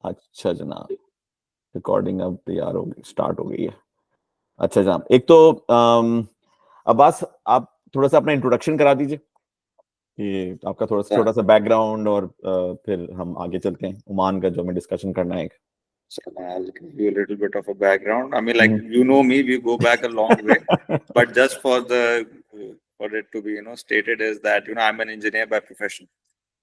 अच्छा जनाब, रिकॉर्डिंग अब तैयार हो गई, स्टार्ट हो गई है। अच्छा जनाब, एक तो अब्बास, आप थोड़ा सा अपना इंट्रोडक्शन करा दीजिए कि आपका थोड़ा सा छोटा सा बैकग्राउंड, और फिर हम आगे चलते हैं ओमान का जो हमें डिस्कशन करना है। So I'll give you a little bit of a background. I mean, like hmm. you know me, we go back a long way. But just for it to be stated is that I'm an engineer by profession,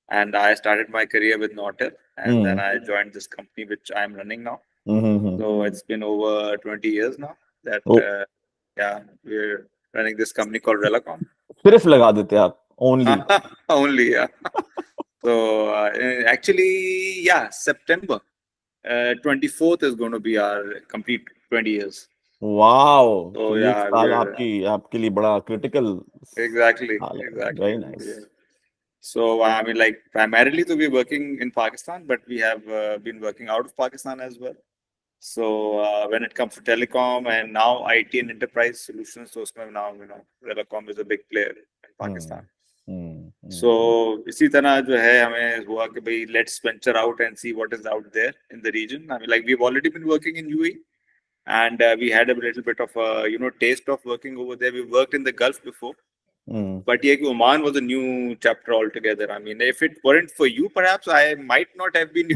and I started my career with Nortel, and then hmm. I joined this company which I'm running now. Hmm. So it's been over 20 years now that O, yeah, we're running this company called Relacom. सिर्फ लगा देते आप, only. Only, yeah. So actually, yeah, September 24th is going to be our complete 20 years. Wow, So तो ये yeah, साल we're आपकी आपके लिए बड़ा क्रिटिकल exactly, साल है। exactly. Very nice. Yeah. So I mean, like primarily to be working in Pakistan, but we have been working out of Pakistan as well. So when it comes to telecom and now IT and enterprise solutions, so now Telecom is a big player in Pakistan. So इसी तरह जो है हमें हुआ कि भाई let's venture out and see what is out there in the region. I mean, like we've already been working in UAE, and we had a little bit of a taste of working over there. We worked in the Gulf before, but yeah, Oman was a new chapter altogether. I mean, if it weren't for you, perhaps I might not have been.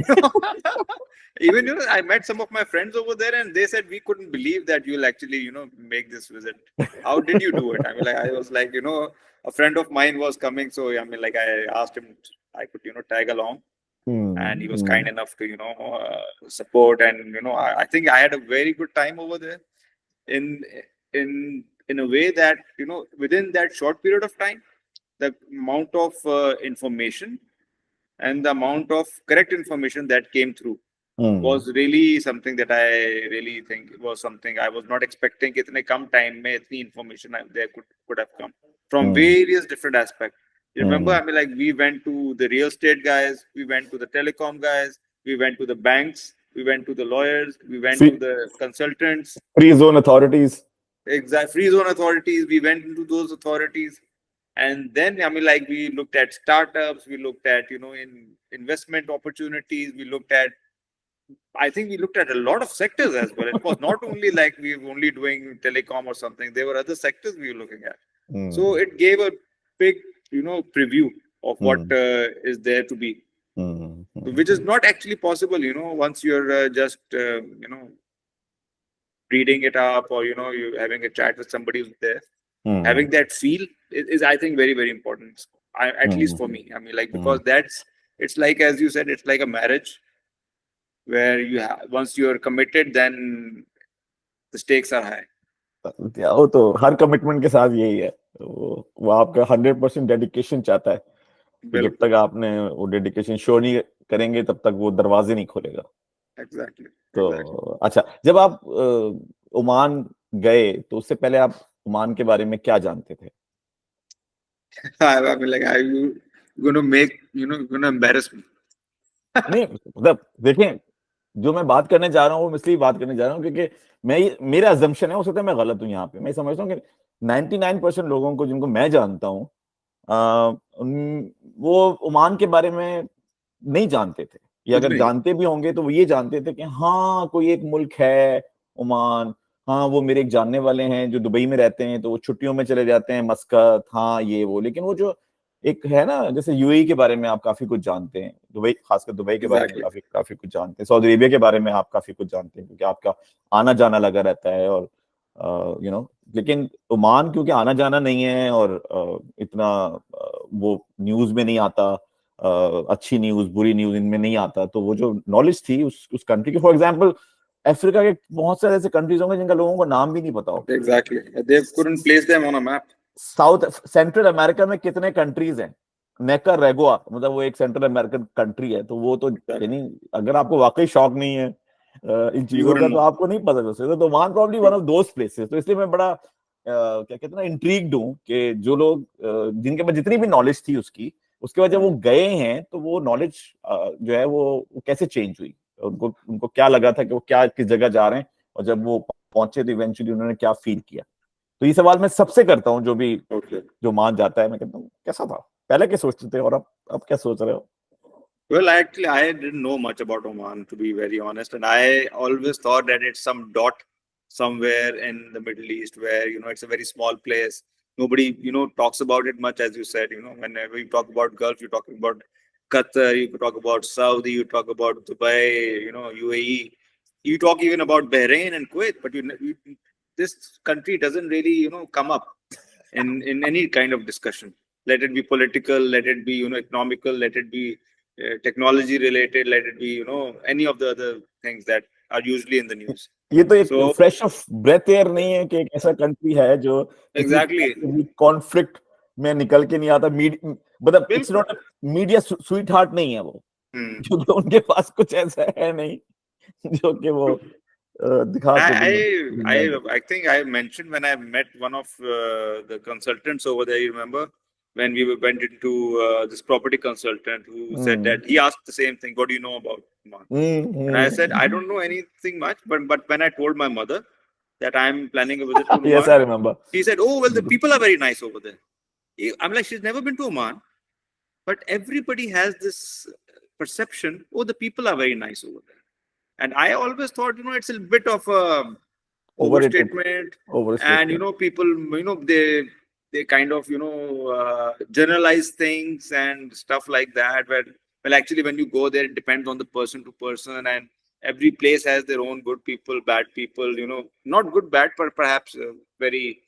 Even I met some of my friends over there, and they said we couldn't believe that you'll actually make this visit. How did you do it? I mean, like I was like, a friend of mine was coming, so I mean, like I asked him I could tag along, and he was kind enough to support, and I think I had a very good time over there in in a way that within that short period of time the amount of information and the amount of correct information that came through was really something that I really think was something I was not expecting. Itne kam time mein itni information there could have come from various different aspects. You remember, I mean, like we went to the real estate guys, we went to the telecom guys, we went to the banks, we went to the lawyers, we went to the consultants, free zone authorities. exact free zone authorities. We went into those authorities, and then I mean, like we looked at startups, we looked at in investment opportunities, we looked at. I think we looked at a lot of sectors as well. It was not only like we were only doing telecom or something. There were other sectors we were looking at. So it gave a big, preview of what is there to be, which is not actually possible, once you're just, reading it up, or you having a chat with somebody who's there. Having that feel is I think very, very important. At least for me, I mean, like because it's like, as you said, it's like a marriage where once you're committed, then the stakes are high. वो तो हर commitment के साथ यही है, वो आपका 100% dedication चाहता है। तो जब तक आपने वो डेडिकेशन शो नहीं करेंगे तब तक वो दरवाजे नहीं खोलेगा। Exactly. तो Exactly. अच्छा, जब आप ओमान गए तो उससे पहले आप ओमान के बारे में क्या जानते थे? I mean, like, are you gonna embarrass me? नहीं मतलब देखें, जो मैं बात करने जा रहा हूँ वो इसलिए बात करने जा रहा हूँ क्योंकि मेरा अजम्पशन है, हो सकता है मैं गलत हूँ यहाँ पे। मैं समझता हूँ कि 99% लोगों को जिनको मैं जानता हूँ वो ओमान के बारे में नहीं जानते थे, या कुछ अगर नहीं. जानते भी होंगे तो वो ये जानते थे कि हाँ कोई एक मुल्क है ओमान, हाँ वो मेरे एक जानने वाले हैं जो दुबई में रहते हैं तो वो छुट्टियों में चले जाते हैं मस्कत, हाँ ये वो। लेकिन वो जो एक है ना, जैसे यूएई के बारे में आप काफी कुछ जानते हैं, दुबई, खासकर दुबई के बारे में Exactly. काफी काफी कुछ जानते हैं, सऊदी अरेबिया के बारे में आप काफी कुछ जानते हैं क्योंकि आपका आना जाना लगा रहता है, और लेकिन ओमान क्योंकि आना जाना नहीं है और इतना वो न्यूज में नहीं आता, अच्छी न्यूज बुरी न्यूज इनमें नहीं आता, तो वो जो नॉलेज थी उस कंट्री की, फॉर एग्जांपल अफ्रीका के बहुत सारे ऐसे कंट्रीज होंगे जिनका लोगों को नाम भी नहीं पता होगा। Exactly. They couldn't place them on a map. South central America में कितने कंट्रीज हैं? नेकारागुआ, मतलब वो एक सेंट्रल अमेरिकन कंट्री है, तो वो तो Exactly. यानी अगर आपको वाकई शौक नहीं है इन You चीजों का wouldn't तो know. आपको नहीं पता चल सकता। तो Oman probably one of those places. तो इसलिए मैं बड़ा क्या कहते हैं ना, इंट्रीग्ड हूँ कि जो लोग जिनके पास जितनी भी नॉलेज थी उसके बाद जब वो गए हैं तो वो नॉलेज जो है वो कैसे चेंज हुई, उनको क्या लगा था कि वो क्या किस जगह जा रहे हैं, और जब वो पहुंचे तो इवेंचुअली उन्होंने क्या फील किया। तो ये सवाल मैं सबसे करता हूँ Okay. जो मान जाता है। मैं कहता हूँ कैसा था पहले, क्या सोचते थे और अब क्या सोच रहे हो? Well, actually, I didn't know much about Oman, to be very honest, and I always thought that it's some dot somewhere in the Middle East where it's a very small place. Nobody talks about it much, as you said. Whenever you talk about Gulf, you talk about Qatar, you talk about Saudi, you talk about Dubai, UAE, you talk even about Bahrain and Kuwait, but this country doesn't really come up in any kind of discussion. Let it be political, let it be economical, let it be technology related, let it be any of the other things that are usually in the news. ये तो एक So fresh of breath air नहीं है कि एक ऐसा country है जो exactly, किसी कॉन्फ्लिक्ट में निकल के नहीं आता, मतलब इट्स बिल्कुल. नॉट मीडिया स्वीट हार्ट नहीं है वो, क्योंकि उनके पास कुछ ऐसा है नहीं जो कि वो दिखा सके दुनिया को. I think I mentioned when I met one of the consultants over there. You remember when we went into this property consultant who said that he asked the same thing. What do you know about Oman? And I said I don't know anything much. But when I told my mother that I'm planning a visit to Oman, Yes, I remember. She said, "Oh well, the people are very nice over there." I'm like, she's never been to Oman, but everybody has this perception. Oh, the people are very nice over there. And I always thought, it's a bit of a overstatement. And people, they kind of generalize things and stuff like that. Well, actually, when you go there, it depends on the person to person, and every place has their own good people, bad people. Not good, bad, but perhaps very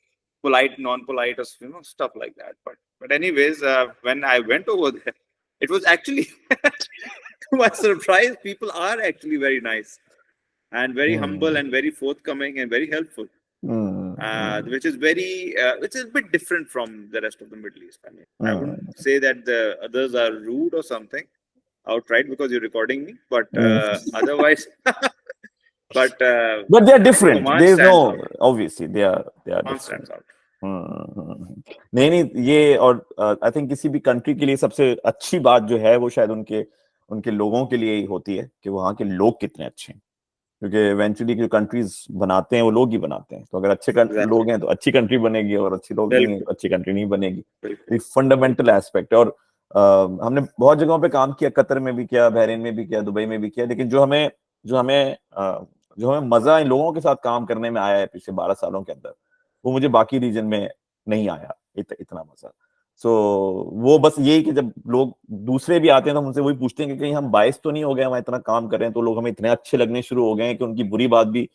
polite, non-polite, or stuff like that. But anyways, when I went over there, it was actually to my surprise, people are actually very nice and very humble and very forthcoming and very helpful, which is which is a bit different from the rest of the Middle East. I mean, I wouldn't say that the others are rude or something outright because you're recording me, but otherwise, but they are different. Oman There is stands no out. obviously they are Oman different. stands out. नहीं ये, और I think किसी भी country के लिए सबसे अच्छी बात जो है वो शायद उनके लोगों के लिए ही होती है कि वहाँ के लोग कितने अच्छे हैं, क्योंकि इवेंचुअली जो कंट्रीज बनाते हैं वो लोग ही बनाते हैं. तो अगर अच्छे लोग हैं तो अच्छी कंट्री बनेगी, और अच्छे लोग नहीं हैं तो अच्छी कंट्री नहीं बनेगी. ये फंडामेंटल एस्पेक्ट है. और हमने बहुत जगहों पे काम किया, कतर में भी किया, बहरीन में भी किया, दुबई में भी किया, लेकिन जो हमें मजा इन लोगों के साथ काम करने में आया है पिछले 12 सालों के अंदर, वो मुझे बाकी रीजन में नहीं आया इतना मजा. सो वो बस यही कि जब लोग दूसरे भी आते हैं तो हम उनसे वही पूछते हैं कि कहीं हम बायस तो नहीं हो गए, हम इतना काम कर रहे हैं तो लोग हमें इतने अच्छे लगने शुरू हो गए हैं कि उनकी बुरी बात भी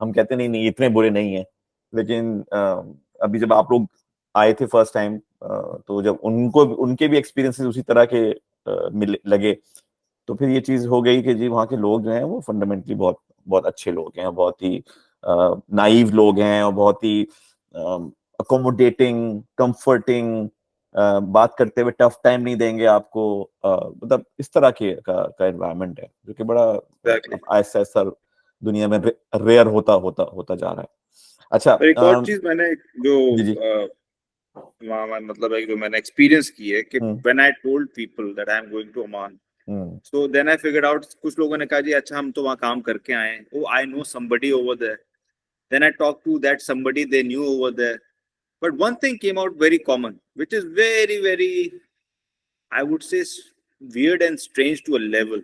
हम कहते नहीं नहीं इतने बुरे नहीं है. लेकिन अभी जब आप लोग आए थे फर्स्ट टाइम, तो जब उनके भी एक्सपीरियंसेस उसी तरह के लगे, तो फिर ये चीज हो गई कि जी वहाँ के लोग जो हैं वो फंडामेंटली बहुत बहुत अच्छे लोग हैं, बहुत ही नाइव लोग हैं, और बहुत ही अकोमोडेटिंग, कंफर्टिंग, बात करते हुए टफ टाइम नहीं देंगे आपको. मतलब इस तरह का एनवायरनमेंट है जो कि बड़ा ऐसा दुनिया में रेयर होता जा रहा है. अच्छा, एक और चीज मैंने जो मतलब एक जो मैंने एक्सपीरियंस की है कि when I told people that I am going to Oman, so then I figured out, कुछ लोगों ने कहा जी अच्छा हम तो वहाँ काम करके आए हैं, oh I know somebody over there. Then I talk to that somebody they knew over there. But one thing came out very common, which is very, very, I would say, weird and strange to a level,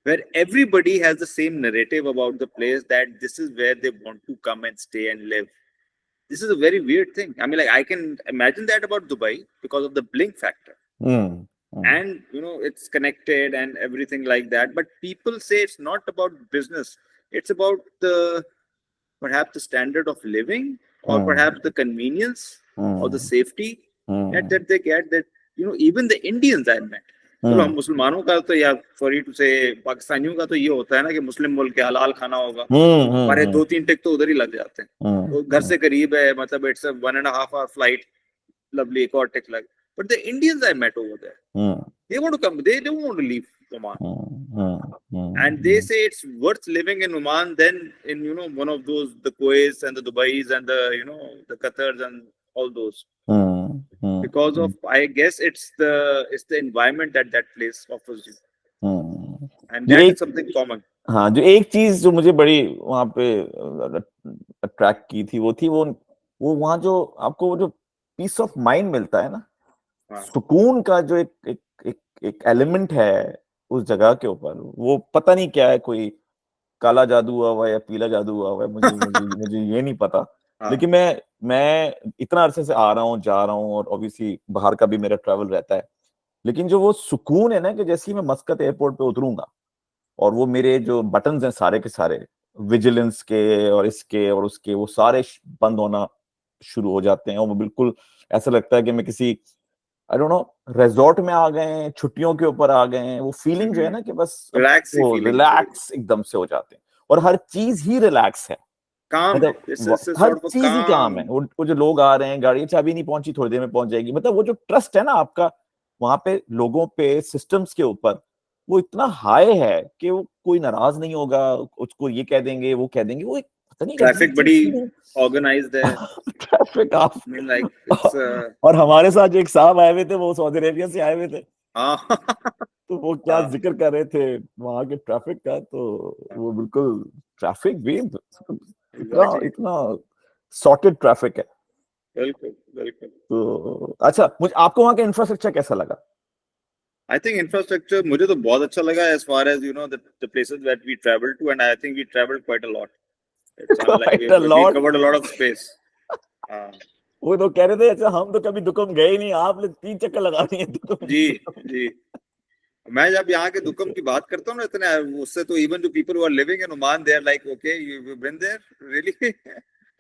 where everybody has the same narrative about the place that this is where they want to come and stay and live. This is a very weird thing. I mean, like I can imagine that about Dubai because of the blink factor. And it's connected and everything like that. But people say it's not about business. It's about perhaps the standard of living, or perhaps the convenience or the safety that they get. That even the Indians I met. चलो हम मुसलमानों का तो, या sorry to से पाकिस्तानियों का तो ये होता है ना कि मुस्लिम मुल्क के हलाल खाना होगा, हमारे 2-3 टिक तो उधर ही लग जाते हैं, तो घर से करीब है, मतलब it's a 1.5 hour flight, lovely, एक और टिक लग. But the Indians I met over there, they want to come, they don't want to leave Oman. And they say it's worth living in Oman than in one of those, the Kuwaits and the Dubais and the the Qatars and all those, because of, I guess it's the environment that place offers you, and that is something common. हाँ, जो एक चीज जो मुझे बड़ी वहाँ पे attract की थी वो वहाँ जो आपको वो जो पीस ऑफ माइंड मिलता है ना, सुकून का जो एक एलिमेंट है उस जगह के ऊपर, वो पता नहीं क्या है, कोई काला जादू हुआ है या पीला जादू हुआ है, मुझे मुझे मुझे ये नहीं पता। हाँ। लेकिन मैं इतना अरसे से आ रहा हूँ जा रहा हूँ, और ऑब्वियसली बाहर का भी मेरा ट्रैवल रहता है, लेकिन जो वो सुकून है ना कि जैसे ही मैं मस्कत एयरपोर्ट पे उतरूंगा और वो मेरे जो बटन्स हैं सारे के सारे, विजिलेंस के और इसके और उसके, वो सारे बंद होना शुरू हो जाते हैं, और वो बिल्कुल ऐसा लगता है कि मैं किसी, आई डोंट नो, रिजॉर्ट में आ गए हैं, छुट्टियों के ऊपर आ गए हैं। वो फीलिंग जो है ना कि बस अब रिलैक्स सी वो फीलिंग, रिलैक्स एकदम से हो जाते हैं, और हर चीज ही रिलैक्स है। काम है, मतलब इट्स हर सॉर्ट ऑफ चीज ही काम काम। है। वो जो लोग आ रहे हैं, गाड़ी चाबी नहीं पहुंची, थोड़ी देर में पहुंच जाएगी, मतलब वो जो ट्रस्ट है ना आपका वहां पे लोगों पे, सिस्टम्स के ऊपर, वो इतना हाई है कि वो कोई नाराज नहीं होगा। उसको ये कह देंगे, वो कह देंगे, वो एक पता नहीं अजीब ट्रैफिक सी बड़ी फीलिंग। ऑर्गेनाइज्ड है। ट्रैफिक आप I mean like it's और हमारे साथ जो एक साहब आए हुए थे, वो सऊदी अरेबिया से आए हुए थे, हाँ। तो वो क्या हाँ, जिक्र कर रहे थे वहां के ट्रैफिक का, तो वो बिल्कुल ट्रैफिक भी इतना एग्जैक्टली। इतना सॉर्टेड ट्रैफिक है। बिल्कुल बिल्कुल। तो अच्छा, मुझे आपको वहां का इंफ्रास्ट्रक्चर कैसा लगा? आई थिंक इंफ्रास्ट्रक्चर मुझे तो बहुत अच्छा लगा, as far as the places that we travel to, and I think we travel quite a lot. It's I mean like quite a we lot. Covered a lot of space. हाँ। वो तो कह रहे थे, अच्छा हम तो कभी दुकम गए ही नहीं, आप लोग 3 चक्कर लगा दिए दुकम जी दुकम। जी। मैं जब यहाँ के दुकम अच्छा। की बात करता हूँ ना इतने, उससे तो इवन जो people who are living in Oman they are like okay you been there really.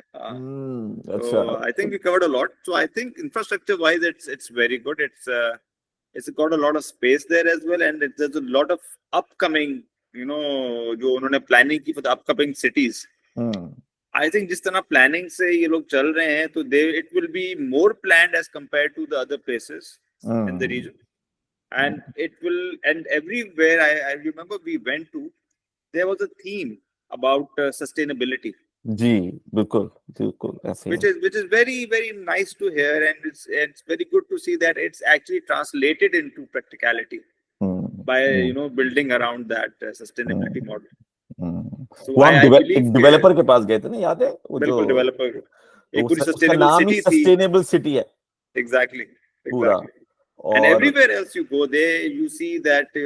अच्छा। So I think we covered a lot. So I think infrastructure wise, it's very good. It's got a lot of space there as well, and there's a lot of upcoming, जो उन्होंने planning की for the upcoming cities. Hmm I think जिस तरह planning से ये लोग चल रहे हैं, तो it will be more planned as compared to the other places in the region, and and everywhere I remember we went to, there was a theme about sustainability. जी, बिल्कुल बिल्कुल ऐसे ही है। Which is very nice to hear, and it's very good to see that it's actually translated into practicality by hmm building around that sustainability hmm model. So वो I हम I believe एक के developer के पास गए थे ना, याद है वो जो, बिल्कुल डेवलपर, तो एक पूरी उसका सस्टेनेबल नाम ही सिटी थी। सस्टेनेबल सिटी है Exactly, पूरा। exactly. And और everywhere else you go, there you see that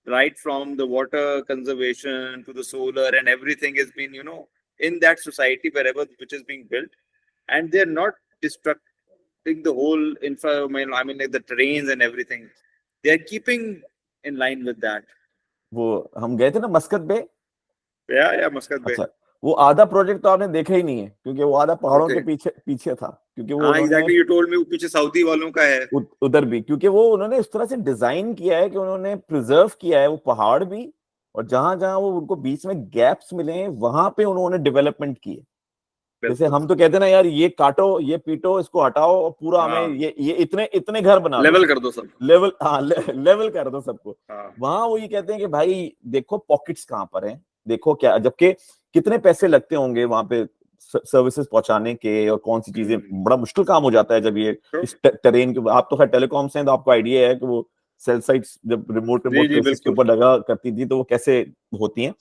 right from the water conservation to the solar and everything has been in that society wherever which is being built, and they're not destructing the whole environment. I mean, like the terrains and everything, they're keeping in line with that. वो हम गए थे ना मस्कत बे। Yeah, Muscat Bay. अच्छा, वो आधा project तो आपने देखा ही नहीं है, क्योंकि वो आधा पहाड़ों के Okay. पीछे पीछे था, क्योंकि वो हाँ, उन्होंने exactly. You told me वो पीछे सऊदी वालों का है. उधर भी, क्योंकि वो उन्होंने इस तरह से डिजाइन किया है कि उन्होंने प्रिजर्व किया है वो पहाड़ भी, और जहां जहां वो उनको बीच में गैप्स मिले हैं वहां पे उन्होंने डेवलपमेंट की है। जैसे बिल्कुल. हम तो कहते हैं ना यार, ये काटो, ये पीटो, इसको हटाओ, और पूरा हमें हाँ. ये इतने इतने घर बना दो, लेवल कर दो सब. लेवल, हाँ लेवल कर दो सबको। हाँ. वहां वो ये कहते हैं कि भाई देखो पॉकेट्स कहाँ पर हैं, देखो क्या, जबकि कितने पैसे लगते होंगे वहां पे सर्विसेज पहुंचाने के, और कौन सी चीजें, बड़ा मुश्किल काम हो जाता है जब ये Sure. इस टेरेन के। आप तो खैर टेलीकॉम से हैं, तो आपको आइडिया है कि वो सेल साइट्स जब रिमोट जी रिमोट जी प्लेसेस के बिल्कुल. ऊपर लगा करती थी तो वो कैसे होती हैं।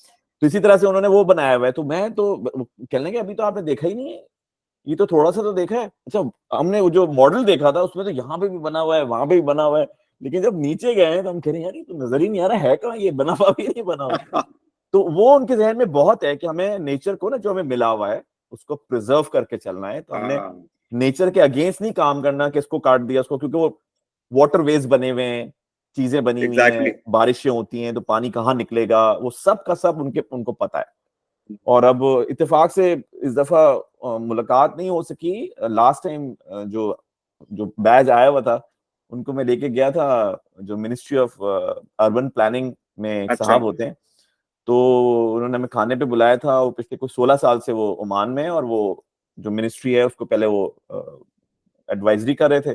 तो इसी तरह से उन्होंने वो बनाया हुआ है। तो मैं तो कहने के अभी तो आपने देखा ही नहीं है, ये तो थोड़ा सा तो देखा है। अच्छा, हमने वो जो मॉडल देखा था उसमें तो यहाँ पे भी बना हुआ है, वहां पे भी बना हुआ है, लेकिन जब नीचे गए हैं तो हम कह रहे हैं यार ये तो नजर ही नहीं आ रहा है कहाँ, ये बना हुआ भी नहीं बना हुआ। तो वो उनके जहन में बहुत है कि हमें नेचर को ना, जो हमें मिला हुआ है उसको प्रिजर्व करके चलना है। तो हमने हाँ. नेचर के अगेंस्ट नहीं काम करना कि इसको काट दिया उसको, क्योंकि वो वाटरवेज बने हुए हैं, चीजें बनी हुई हैं, एग्जैक्टली. बारिशें होती हैं तो पानी कहाँ निकलेगा, वो सब का सब उनको पता है। और अब इत्तेफाक से इस दफा मुलाकात नहीं हो सकी। लास्ट टाइम जो जो बैच आया हुआ था उनको मैं लेके गया था, जो मिनिस्ट्री ऑफ अर्बन प्लानिंग में एक अच्छा. साहब होते हैं, तो उन्होंने हमें खाने पे बुलाया था। वो पिछले कुछ 16 साल से वो ओमान में है, और वो जो मिनिस्ट्री है उसको पहले वो एडवाइजरी कर रहे थे,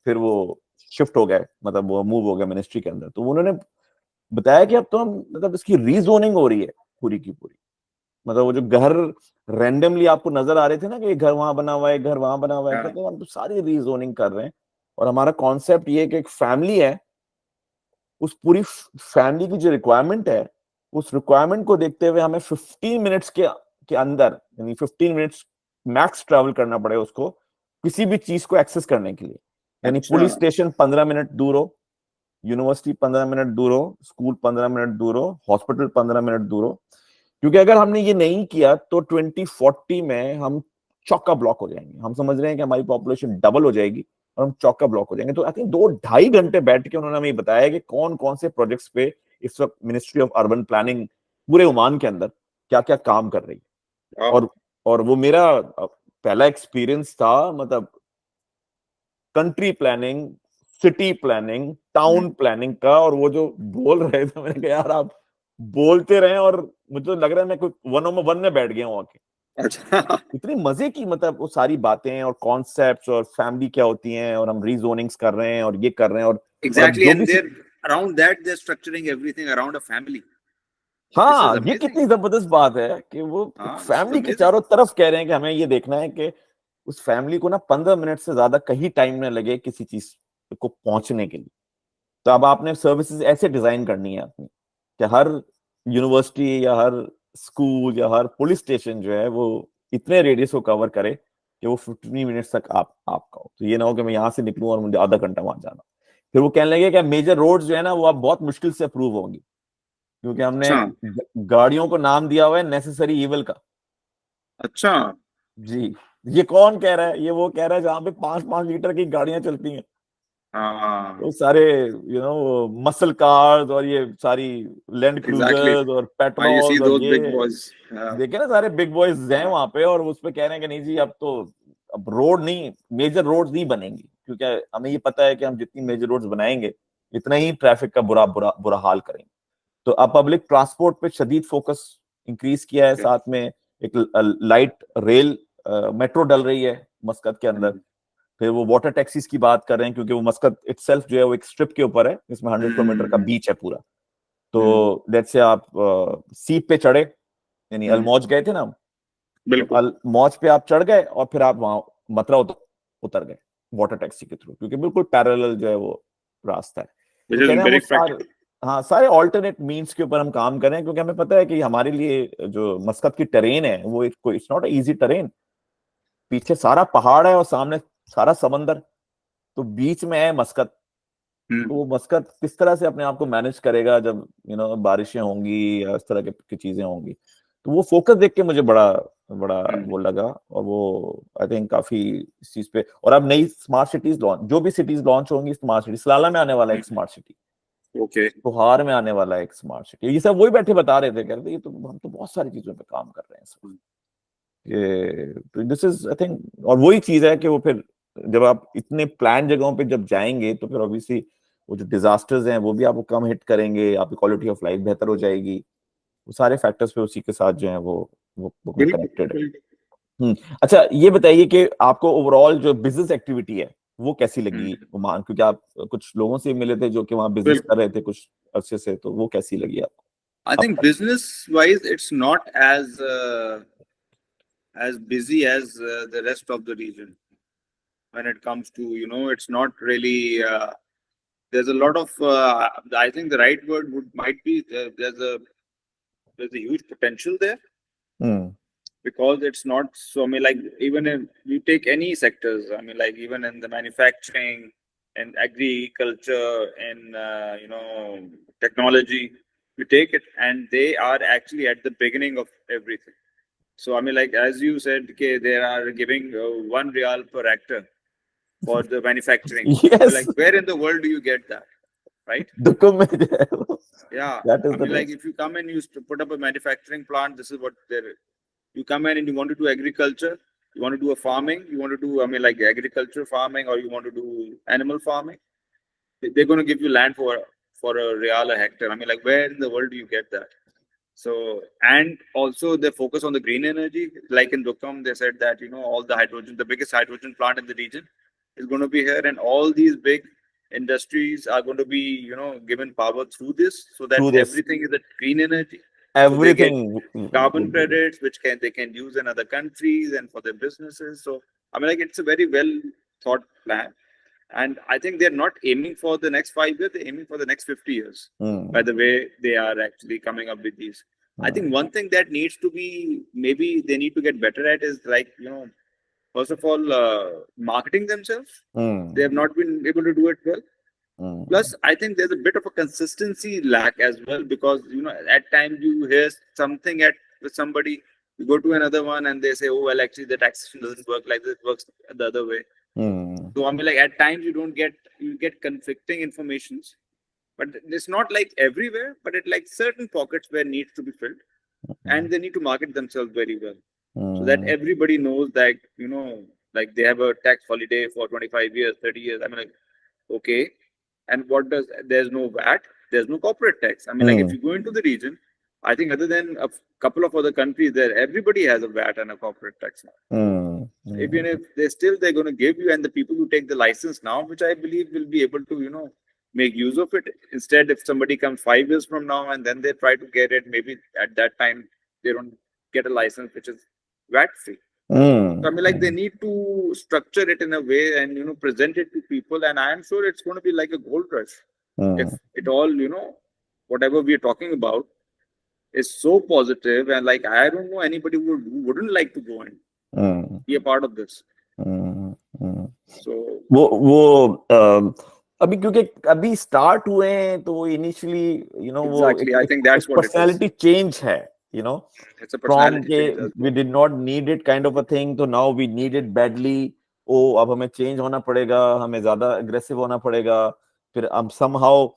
फिर वो शिफ्ट हो गए, मतलब वो मूव हो गया मिनिस्ट्री के अंदर। तो उन्होंने बताया कि अब तो हम, मतलब इसकी रीजोनिंग हो रही है पूरी की पूरी। मतलब वो जो घर रैंडमली आपको नजर आ रहे थे ना कि एक घर वहां बना हुआ है, एक घर वहां बना हुआ है, हाँ. कहते हैं हम तो सारी रीजोनिंग कर रहे हैं। और हमारा कॉन्सेप्ट ये है कि एक फैमिली है, उस पूरी फैमिली की जो रिक्वायरमेंट है, उस रिक्वायरमेंट को देखते हुए हमें 15 मिनट्स के अंदर, यानी 15 मिनट्स मैक्स ट्रैवल करना पड़ेगा उसको किसी भी चीज को एक्सेस करने के लिए। यानी अच्छा. पुलिस स्टेशन 15 मिनट दूर हो, यूनिवर्सिटी 15 मिनट दूर हो, स्कूल 15 मिनट दूर हो, हॉस्पिटल 15 मिनट दूर हो, क्योंकि अगर हमने ये नहीं किया तो 2040 में हम चौका ब्लॉक हो जाएंगे। हम समझ रहे हैं कि हमारी पॉपुलेशन डबल हो जाएगी और हम चौका ब्लॉक हो जाएंगे। तो आई थिंक 2-2.5 घंटे बैठ के उन्होंने हमें बताया कि कौन कौन से प्रोजेक्ट्स पे इस वक्त मिनिस्ट्री ऑफ अर्बन प्लानिंग पूरे ओमान के अंदर क्या क्या काम कर रही है। और वो मेरा पहला एक्सपीरियंस था, मतलब country planning, city planning, town planning का। और वो जो बोल रहे थे, मैंने कहा यार आप बोलते रहे, और मुझे तो लग रहा है मैं कोई 101 में बैठ गया हूँ आके। अच्छा। इतनी मजे की, मतलब वो सारी बातें और कॉन्सेप्ट्स और फैमिली क्या होती हैं, और हम रीजोनिंग्स कर रहे हैं और ये कर रहे हैं, और अब Exactly, जो and भी they're around that they're structuring everything around a family. This is हाँ, ये amazing. कितनी जबरदस्त बात है कि वो एक हाँ, this is फैमिली के amazing. चारों तरफ कह रहे हैं कि हमें ये देखना है कि उस फैमिली को ना 15 मिनट से ज्यादा कहीं टाइम न लगे किसी चीज को पहुंचने के लिए। तो अब आपने सर्विसेज ऐसे डिजाइन करनी है अपनी कि हर यूनिवर्सिटी या हर स्कूल या हर पुलिस स्टेशन जो है वो इतने रेडियस को कवर करे कि वो 15 मिनट्स तक आपका हो। तो ये ना हो कि मैं यहाँ से निकलूं और मुझे आधा घंटा वहां जाना। फिर वो कहने लगे कि मेजर रोड जो है ना वो अब बहुत मुश्किल से अप्रूव होंगी, क्योंकि हमने अच्छा। गाड़ियों को नाम दिया हुआ है नेसेसरी इविल का। अच्छा। जी, ये कौन कह रहा है? ये वो कह रहा है जहां पे 5-5 लीटर की गाड़ियां चलती हैं, हाँ। वो सारे मसल कार्स और ये सारी लैंड Exactly. क्रूजर्स और You see पेट्रोल्स और those ये big boys. देखे ना, सारे बिग बॉयज हैं वहां पे, और उस पे कह रहे हैं कि नहीं जी अब तो अब रोड नहीं, मेजर रोड्स नहीं बनेंगी, क्योंकि हमें ये पता है कि हम जितनी मेजर रोड्स बनाएंगे इतना ही ट्रैफिक का बुरा बुरा बुरा हाल करेंगे। तो अब पब्लिक ट्रांसपोर्ट पे शदीद फोकस इंक्रीज किया है। Okay. साथ में एक लाइट रेल मेट्रो डल रही है मस्कत के अंदर। फिर वो वाटर टैक्सीज की बात कर रहे हैं, क्योंकि वो मस्कत इटसेल्फ जो है वो एक स्ट्रिप के ऊपर है, इसमें 100 किलोमीटर का बीच है पूरा। तो लेट्स से आप सी पे चढ़े, यानी अलमौज गए थे ना हम, तो बिल्कुल। अलमौज पे आप चढ़ गए और फिर आप वहां मथुरा उतर गए वाटर टैक्सी के थ्रू, क्योंकि बिल्कुल पैरेलल जो है वो रास्ता है। Which तो कह is रहे हैं वो very सारे, practical. हाँ सारे ऑल्टरनेट मीन्स के ऊपर हम काम करें, क्योंकि हमें पता है कि हमारे लिए जो मस्कत की टेरेन है वो एक कोई, इट्स नॉट इजी टेरेन। पीछे सारा पहाड़ है और सामने सारा समंदर, तो बीच में है मस्कत। तो वो मस्कत किस तरह से अपने आप को मैनेज करेगा जब बारिशें होंगी या इस तरह की चीजें होंगी। तो वो फोकस देख के मुझे बड़ा बड़ा वो लगा, और वो आई थिंक काफी इस चीज पे। और अब नई स्मार्ट सिटीज लॉन्च, जो भी सिटीज लॉन्च होंगी, स्मार्ट सिटी सलाला में आने वाला है एक स्मार्ट सिटी, Okay. त्योहार में आने वाला है एक स्मार्ट सिटी। ये सब वही बैठे बता रहे थे, कह रहे थे ये तो हम तो बहुत सारी चीजों पे काम कर रहे हैं इस वक्त। ये दिस इज आई थिंक, और वही चीज है कि वो फिर जब आप इतने प्लान जगहों पे जब जाएंगे तो फिर ऑब्वियसली वो जो डिजास्टर्स हैं वो भी आपको कम हिट करेंगे, आपकी क्वालिटी ऑफ लाइफ बेहतर हो जाएगी। वो सारे फैक्टर्स पे उसी के साथ जो है वो बिल्कुल कनेक्टेड है। बिल्कुल। अच्छा, ये बताइए कि आपको ओवरऑल जो बिजनेस एक्टिविटी है वो कैसी लगी हम्म, ओमान, क्योंकि आप कुछ लोगों से मिले थे जो कि वहाँ बिजनेस बिल्कुल। कर रहे थे कुछ अरसे से, तो वो कैसी लगी आपको? I अब think business wise, it's not as busy as the rest of the region. When it comes to, it's not really. There's a lot of. I think the right word might be there's a huge potential there, hmm because it's not so. I mean, like, even if you take any sectors, I mean, like, even in the manufacturing and agriculture and technology, you take it, and they are actually at the beginning of everything. So I mean, like, as you said, okay, they are giving ₹1 per actor for the manufacturing. I mean, yes, like, where in the world do you get that, right? दुक्कम में जो है वो, Yeah, that is I the mean, like, best. if you come and you put up a manufacturing plant, this is what they're. You come in and you want to do agriculture, you want to do a farming, you want to do, I mean, like, agriculture farming, or you want to do animal farming. They're going to give you land for a hectare. I mean, like, where in the world do you get that? So, and also they focus on the green energy. Like in Dukkam, they said that, all the hydrogen, the biggest hydrogen plant in the region is going to be here, and all these big industries are going to be, given power through this, so that Through this, everything is a green energy. So they get everything carbon would be. credits, which they can use in other countries and for their businesses. So, I mean, like, it's a very well thought plan. And I think they're not aiming for the next 5 years, they're aiming for the next 50 years by the way they are actually coming up with these. I think one thing that needs to be, maybe they need to get better at, is, like, first of all, marketing themselves. They have not been able to do it well. Plus, I think there's a bit of a consistency lack as well, because at times you hear something with somebody, you go to another one and they say, "Oh, well, actually the taxation doesn't work like this; it works the other way." So I mean, like at times you get conflicting informations, but it's not like everywhere, but it like certain pockets where needs to be filled, and they need to market themselves very well, so that everybody knows that like they have a tax holiday for 25 years, 30 years. I mean, like, okay. And there's no VAT, there's no corporate tax. I mean, like if you go into the region, I think other than a couple of other countries there, everybody has a VAT and a corporate tax now. Even if they're going to give you, and the people who take the license now, which I believe will be able to, make use of it. Instead, if somebody comes 5 years from now and then they try to get it, maybe at that time they don't get a license which is VAT free. So I mean, like they need to structure it in a way and present it to people, and I am sure it's going to be like a gold rush if it all whatever we are talking about is so positive, and like I don't know anybody who wouldn't like to go and be a part of this. So वो अभी क्योंकि अभी start हुए हैं तो initially exactly, I think that's what personality change है it's a from personality change as we did not need it kind of a thing तो now we need it badly. ओ अब हमें चेंज होना पड़ेगा, हमें ज्यादा अग्रेसिव होना पड़ेगा. फिर अब somehow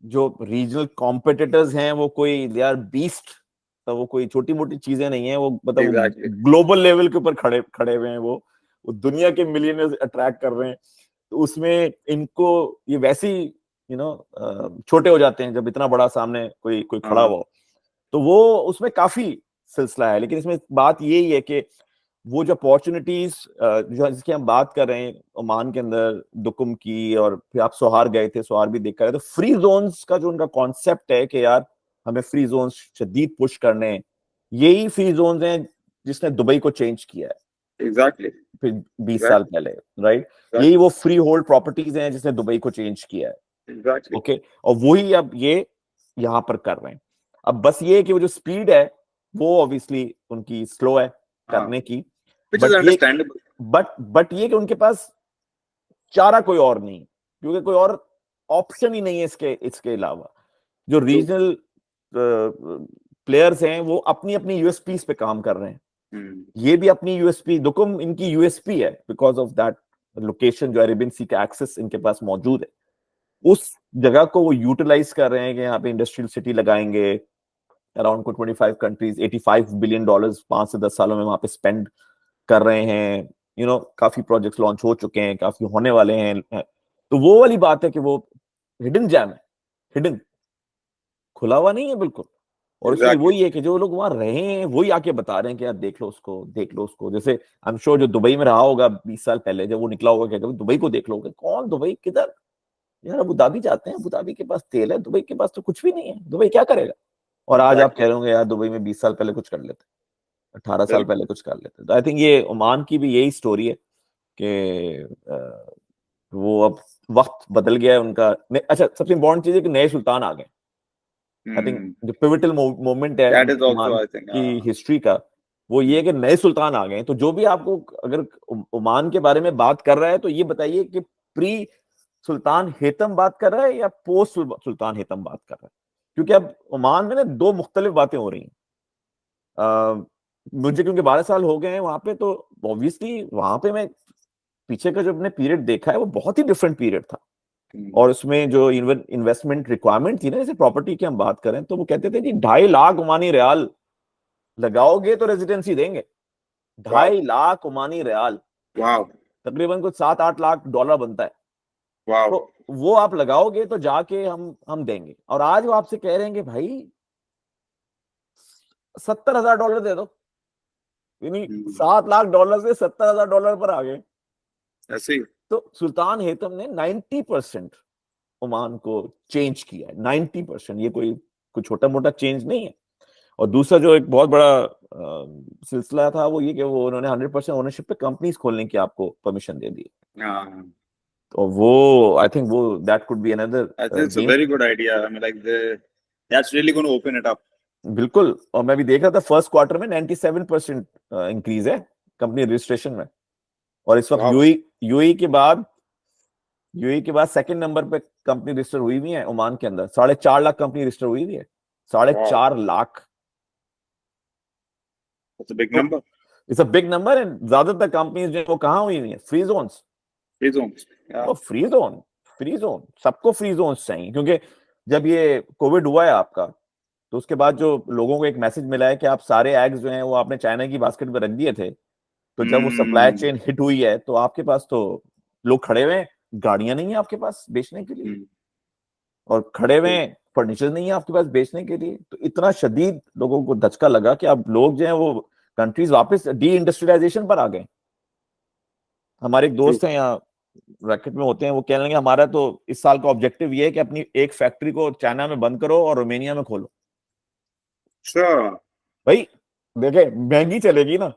जो रीजनल कॉम्पिटिटर्स हैं वो कोई दे आर बीस्ट, तो वो कोई छोटी मोटी चीजें नहीं है, वो मतलब ग्लोबल लेवल के ऊपर खड़े हुए हैं, वो दुनिया के मिलियनर्स अट्रैक्ट कर रहे हैं. तो उसमें इनको ये वैसे ही छोटे हो जाते हैं जब इतना बड़ा सामने कोई खड़ा हुआ हो. तो वो उसमें काफी सिलसिला है. लेकिन इसमें बात यही है कि वो जो अपॉर्चुनिटीज जिसकी हम बात कर रहे हैं ओमान के अंदर दुकुम की, और फिर आप सोहार गए थे, सोहार भी देख कर, तो फ्री जोन्स का जो उनका कॉन्सेप्ट है कि यार हमें फ्री जोन्स शदीद पुश करने हैं, यही फ्री जोन्स हैं जिसने दुबई को चेंज किया है. एग्जैक्टली फिर 20 साल पहले, राइट. यही वो फ्री होल्ड प्रॉपर्टीज हैं जिसने दुबई को चेंज किया है. एग्जैक्टली. ओके, और वही अब ये यहाँ पर कर रहे हैं. अब बस ये कि वो जो स्पीड है वो ऑब्वियसली उनकी स्लो है करने की, बट ये कि उनके पास चारा कोई और नहीं, क्योंकि कोई और ऑप्शन ही नहीं है इसके अलावा. जो रीजनल प्लेयर्स हैं वो अपनी अपनी यूएसपीज पे काम कर रहे हैं. ये भी अपनी यूएसपी, दुकुम इनकी यूएसपी है बिकॉज ऑफ दैट लोकेशन, जो अरेबियन सी का एक्सेस इनके पास मौजूद है. उस जगह को वो यूटिलाइज कर रहे हैं कि यहाँ पे इंडस्ट्रियल सिटी लगाएंगे. अराउंड को 25 कंट्रीज $85 बिलियन 5 से 10 सालों में वहां पे स्पेंड कर रहे हैं. काफी प्रोजेक्ट्स लॉन्च हो चुके हैं, काफी होने वाले हैं. तो वो वाली बात है कि वो हिडन जैम है, हिडन, खुला हुआ नहीं है बिल्कुल. और इसमें वही है कि जो लोग वहां रहे हैं वही आके बता रहे हैं कि यार देख लो उसको, देख लो उसको. जैसे आई एम श्योर जो दुबई में रहा होगा 20 साल पहले, जब वो निकला होगा क्या दुबई को देख लो, कौन दुबई किधर, यार अबू धाबी जाते हैं, अबू धाबी के पास तेल है, दुबई के पास तो कुछ भी नहीं है, दुबई क्या करेगा. और आज आप कह रहे होंगे यार दुबई में 20 साल पहले कुछ कर लेते, 18 साल पहले कुछ कर लेते. तो आई थिंक ये ओमान की भी यही स्टोरी है कि वो अब वक्त बदल गया है उनका. अच्छा, सबसे इंपॉर्टेंट चीज है कि नए सुल्तान आ गए. आई थिंक जो पिवटल मोमेंट है ओमान की हिस्ट्री का, वो ये है कि नए सुल्तान आ गए. तो जो भी आपको अगर ओमान के बारे में बात कर रहा है तो ये बताइए कि प्री सुल्तान हेतम बात कर रहा है या पोस्ट सुल्तान हेतम बात कर रहा है, क्योंकि अब ओमान में ना दो मुख्तलिफ बातें हो रही हैं. मुझे क्योंकि 12 साल हो गए हैं वहां पे, तो ऑब्वियसली वहां पे मैं पीछे का जो अपने पीरियड देखा है वो बहुत ही डिफरेंट पीरियड था. और उसमें जो इन्वेस्टमेंट रिक्वायरमेंट थी ना, जैसे प्रॉपर्टी की हम बात करें, तो वो कहते थे जी 2.5 लाख ओमानी रियाल लगाओगे तो रेजिडेंसी देंगे. 2.5 लाख ओमानी रियाल, तकरीबन कुछ $7-8 लाख बनता है. तो वो आप लगाओगे तो जाके हम देंगे. और आज वो आपसे कह रहे हैं कि भाई $70,000 दे दो. $7 लाख से $70,000 पर आ गए ऐसे. तो सुल्तान हेतम ने 90% ओमान को चेंज किया है. 90%, ये कोई छोटा मोटा चेंज नहीं है. और दूसरा जो एक बहुत बड़ा सिलसिला था वो ये कि वो उन्होंने 100% ओनरशिप पे कंपनीज खोलने की आपको परमिशन दे दी. तो वो आई थिंक वो that could be another, it's a very good idea. I mean like that's really gonna open it up. बिल्कुल. और मैं भी देख रहा था फर्स्ट क्वार्टर में 97% इंक्रीज है कंपनी रजिस्ट्रेशन में. और इस वक्त यूएई के बाद यूएई के बाद सेकंड नंबर पे कंपनी रजिस्टर हुई हुई है ओमान के अंदर, 4.5 लाख कंपनी रजिस्टर हुई हुई है, 4.5 लाख। That's a big तो number. It's a big number. And ज्यादातर कंपनीज जो है वो कहाँ हुई हुई है, free zones. Free zones. Yeah. वो फ्री जोन, फ्री जोन, सबको फ्री जोन चाहिए, क्योंकि जब ये कोविड हुआ है आपका, तो उसके बाद जो लोगों को एक मैसेज मिला है कि आप सारे एग्स जो हैं वो आपने चाइना की बास्केट में रख दिए थे, तो जब वो सप्लाई Hmm. चेन हिट हुई है तो आपके पास तो लोग खड़े हुए हैं, गाड़ियां नहीं है आपके पास बेचने के लिए, Hmm. और खड़े हुए हैं, फर्नीचर नहीं है आपके पास बेचने के लिए। तो इतना शदीद लोगों को धचका लगा कि अब लोग जो हैं वो कंट्रीज वापस डी इंडस्ट्रियलाइजेशन पर आ गए। हमारे एक True. दोस्त हैं यहाँ रैकेट में होते हैं, वो कह रहे हैं कि हमारा तो इस साल का ऑब्जेक्टिव ये है कि अपनी एक फैक्ट्री को चाइना में बंद करो और रोमेनिया में खोलो। Sure. भाई देखे, महंगी चलेगी ना,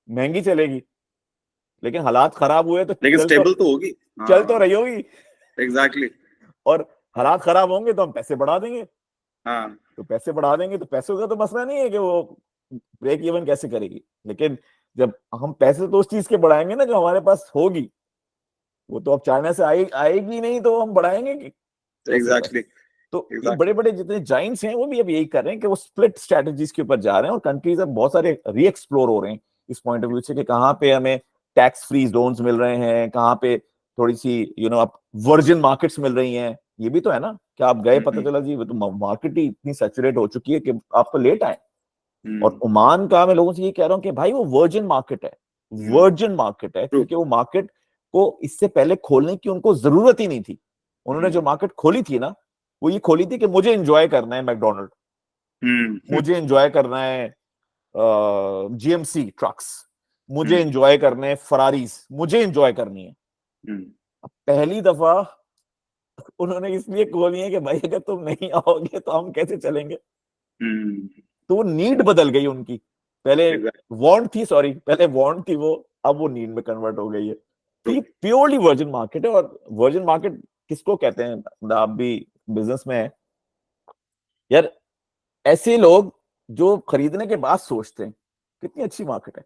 महंगी चलेगी, लेकिन हालात खराब हुए तो लेकिन स्टेबल तो होगी। चल तो हाँ, रही होगी। एग्जैक्टली। और हालात खराब होंगे तो हम पैसे बढ़ा देंगे, हाँ। तो पैसे बढ़ा देंगे तो पैसों का तो मसला नहीं है कि वो ब्रेक इवन कैसे करेगी, लेकिन जब हम पैसे तो उस चीज के बढ़ाएंगे ना जो हमारे पास होगी, वो तो अब चाइना से आएगी नहीं, तो हम बढ़ाएंगे कि कैसे बढ़ाएं। एग्जैक्टली। तो ये बड़े एग्जैक्टली। बड़े जितने जाइंट्स हैं वो भी अब यही कर रहे हैं कि वो स्प्लिट स्ट्रेटजीज के ऊपर जा रहे हैं, और कंट्रीज अब बहुत सारे री एक्सप्लोर हो रहे हैं इस पॉइंट ऑफ व्यू से कि कहाँ पे हमें टैक्स फ्री जोन्स मिल रहे हैं, कहाँ पे थोड़ी सी अब वर्जिन मार्केट्स मिल रही हैं। ये भी तो है ना कि आप गए, पता चला जी वो तो मार्केट ही इतनी सैचुरेट हो चुकी है कि आप तो लेट आए। और ओमान का मैं लोगों से ये कह रहा हूँ कि भाई वो वर्जिन मार्केट है, वर्जिन मार्केट है, ट्रू। क्योंकि वो मार्केट को इससे पहले खोलने की उनको जरूरत ही नहीं थी। उन्होंने जो मार्केट खोली थी ना, वो ये खोली थी कि मुझे एंजॉय करना है मैकडोनल्ड, मुझे एंजॉय करना है जीएमसी ट्रक्स, मुझे एंजॉय करने हैं फरारीज, मुझे एंजॉय करनी है। अब पहली दफा उन्होंने इसलिए खोली है कि भाई अगर तुम नहीं आओगे तो हम कैसे चलेंगे। तो वो नीड बदल गई उनकी, पहले वांट थी, सॉरी पहले वांट थी वो, अब वो नीड में कन्वर्ट हो गई है। तो ये प्योरली वर्जिन मार्केट है। और वर्जिन मार्केट किसको कहते हैं, आप भी बिजनेस में है यार, ऐसे लोग जो खरीदने के बाद सोचते हैं कितनी अच्छी मार्केट है।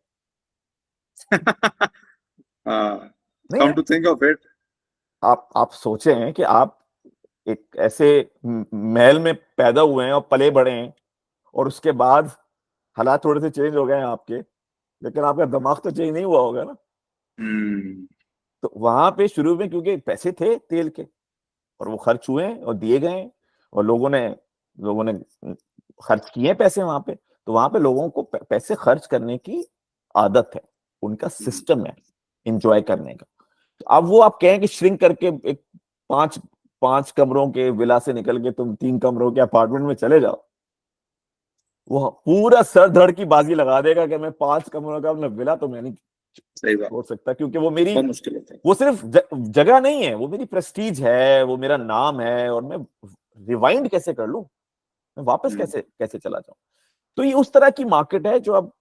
नहीं कम है, टू थिंक ऑफ इट। आप सोचे हैं कि आप एक ऐसे महल में पैदा हुए हैं और पले बड़े हैं, और उसके बाद हालात थोड़े से चेंज हो गए हैं आपके, लेकिन आपका दिमाग तो चेंज नहीं हुआ होगा ना। तो वहां पे शुरू में क्योंकि पैसे थे तेल के, और वो खर्च हुए और दिए गए, और लोगों ने खर्च किए पैसे वहां पे, तो वहां पे लोगों को पैसे खर्च करने की आदत है, उनका सिस्टम है एंजॉय करने का। तो अब वो आप कहें कि श्रिंक करके एक पांच पांच कमरों के विला से निकल के तुम 3 कमरों के अपार्टमेंट में चले जाओ, वो पूरा सर धड़ की बाजी लगा देगा कि मैं 5 कमरों का अपना विला तो मैं नहीं सही बात। छोड़ सकता, क्योंकि वो मेरी, बहुत मुश्किल होता है। वो सिर्फ जगह नहीं है, वो मेरी प्रेस्टीज है, वो मेरा नाम है, और मैं रिवाइंड कैसे कर लूं, मैं वापस कैसे कैसे चला जाऊं। तो ये उस तरह की मार्केट है जो अब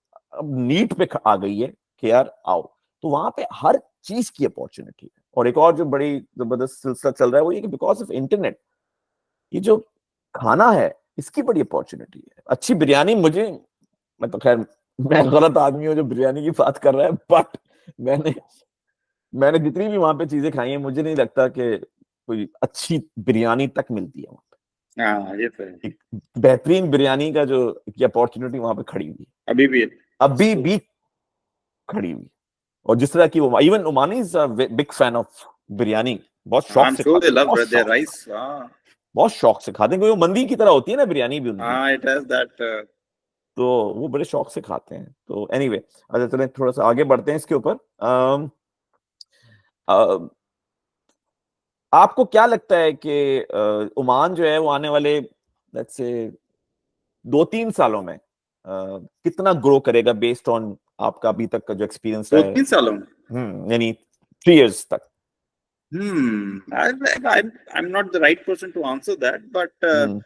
नीट पे आ गई है कि यार आओ। तो वहां पे हर चीज की अपॉर्चुनिटी है। और एक और जो बड़ी जबरदस्त सिलसिला चल रहा है वो ये कि बिकॉज ऑफ इंटरनेट, ये जो खाना है इसकी बड़ी अपॉर्चुनिटी है। अच्छी बिरयानी, मैं तो खैर मैं गलत आदमी हूँ जो बिरयानी की बात कर रहा है, बट मैंने मैंने जितनी भी वहां पे चीजें खाई हैं, मुझे नहीं लगता कि कोई अच्छी बिरयानी तक मिलती है वहां पे। हाँ, ये तो है। एक बेहतरीन बिरयानी का जो की अपॉर्चुनिटी वहां पे खड़ी हुई है, अभी भी है। अभी भी खड़ी हुई है। और जिस तरह की वो, even Omani is big fan of biryani, बहुत आई शौक एम से श्योर दे खाते हैं, लव बहुत देयर शौक, राइस। हाँ। बहुत शौक से खाते हैं, क्योंकि वो मंदी की तरह होती है ना बिरयानी भी उनकी, हाँ, इट हैज दैट। तो वो बड़े शौक से खाते हैं। तो एनीवे अच्छा चलें थोड़ा सा आगे बढ़ते हैं इसके ऊपर। आपको क्या लगता है कि ओमान जो है वो आने वाले लेट्स से 2-3 सालों में कितना ग्रो करेगा, बेस्ड ऑन आपका अभी तक का जो एक्सपीरियंस दो रहा है, तीन सालों में। यानी 3 इयर्स तक? I'm not the right person to answer that, but hmm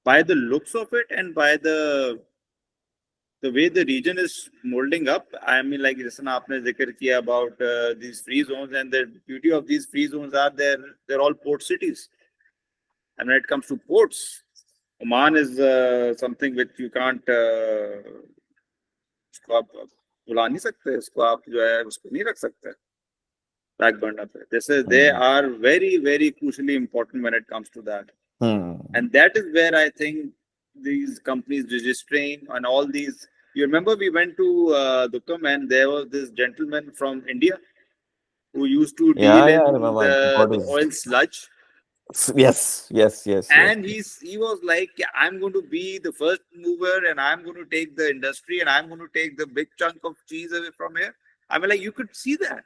by the looks of it and by the way the region is molding up, I mean, like जैसे ना आपने जिक्र किया about these free zones, and the beauty of these free zones are they're all port cities. And when it comes to ports, Oman is something which you can't उसको आप बुला नहीं सकते, उसको आप जो है उसको नहीं रख सकते। back burner पे. They are very, very crucially important when it comes to that. And that is where I think these companies, Digistrain and all these. You remember we went to Dukam and there was this gentleman from India who used to deal I in remember. What the is oil sludge. yes. And he was like, I'm going to be the first mover and I'm going to take the industry and I'm going to take the big chunk of cheese away from here. I mean, like, you could see that.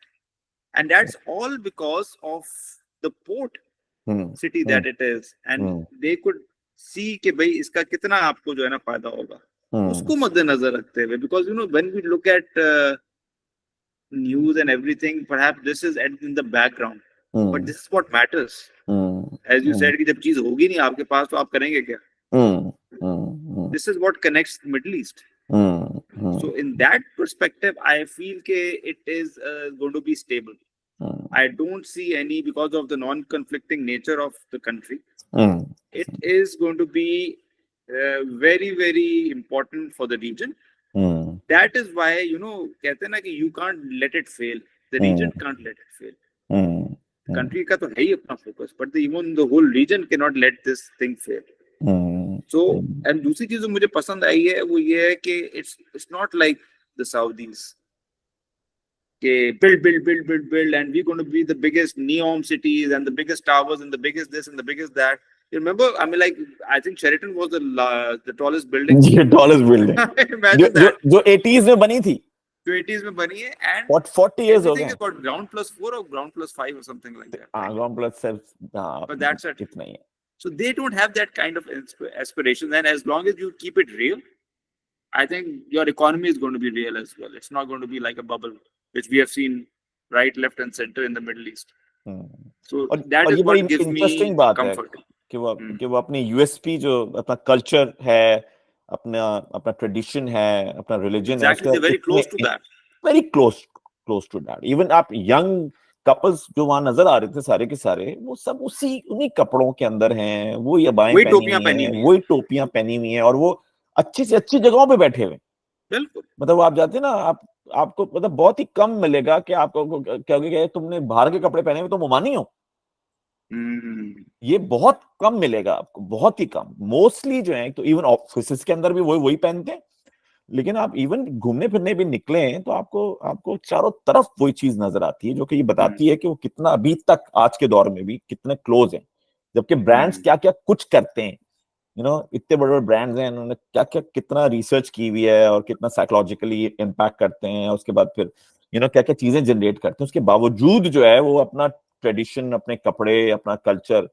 And that's all because of the port city that it is. And they could see कि भाई इसका कितना आपको जो है ना फायदा होगा उसको मद्देनजर रखते हुए, because you know when we look at news and everything, perhaps this is in the background, but this is what matters. As you said कि जब चीज होगी नहीं आपके पास तो आप करेंगे क्या? This is what connects the Middle East. So in that perspective, I feel that it is going to be stable. I don't see any, because of the non-conflicting nature of the country. It is going to be very, very important for the region. That is why, you know, कहते हैं ना कि you can't let it fail. The region can't let it fail. The country का तो है ही अपना focus, but even the whole region cannot let this thing fail. So, and दूसरी चीज जो मुझे पसंद आई है वो ये है कि it's not like the Saudis. Okay, build, and we're going to be the biggest NEOM cities and the biggest towers and the biggest this and the biggest that. You remember? I mean, like, I think Sheraton was the tallest building. The tallest building. Imagine that. जो 80s में बनी थी. जो 80s में बनी है, and 40 years हो गए. I think it's got ground plus 4 or ground plus 5 or something like that. Ground plus 7. But that's it. इतना ही है. So they don't have that kind of aspiration, and as long as you keep it real, I think your economy is going to be real as well. It's not going to be like a bubble, which we have seen right, left, and center in the Middle East. So that is what gives me comfort. कि वो अपनी USP जो अपना culture है, अपना tradition है, अपना religion है, exactly, they're very close to that. Very close to that. Even आप young couples जो वहां नजर आ रहे थे सारे के सारे, वो सब उन्हीं कपड़ों के अंदर हैं, वो ये बाएं पहनी हुई हैं, वही टोपियां पहनी हुई हैं और वो अच्छी से अच्छी जगहों पे बैठे हुए. बिल्कुल. मतलब आप जाते ना, आपको मतलब बहुत ही कम मिलेगा कि आपको कहोगे कि तुमने बाहर के कपड़े पहने हुए तुम ओमानी हो. ये बहुत कम मिलेगा आपको, बहुत ही कम. मोस्टली जो है तो इवन ऑफिस के अंदर भी वही पहनते हैं, लेकिन आप इवन घूमने फिरने भी निकले हैं तो आपको चारों तरफ वही चीज नजर आती है, जो कि ये बताती है कि वो कितना अभी तक आज के दौर में भी कितने क्लोज हैं. जबकि ब्रांड्स क्या क्या कुछ करते हैं, यू नो, इतने बड़े बड़े ब्रांड्स हैं, उन्होंने क्या क्या कितना रिसर्च की हुई है और कितना साइकोलॉजिकली इम्पैक्ट करते हैं, उसके बाद फिर यू नो क्या क्या चीजें जनरेट करते हैं. उसके बावजूद जो है वो अपना ट्रेडिशन, अपने कपड़े, अपना कल्चर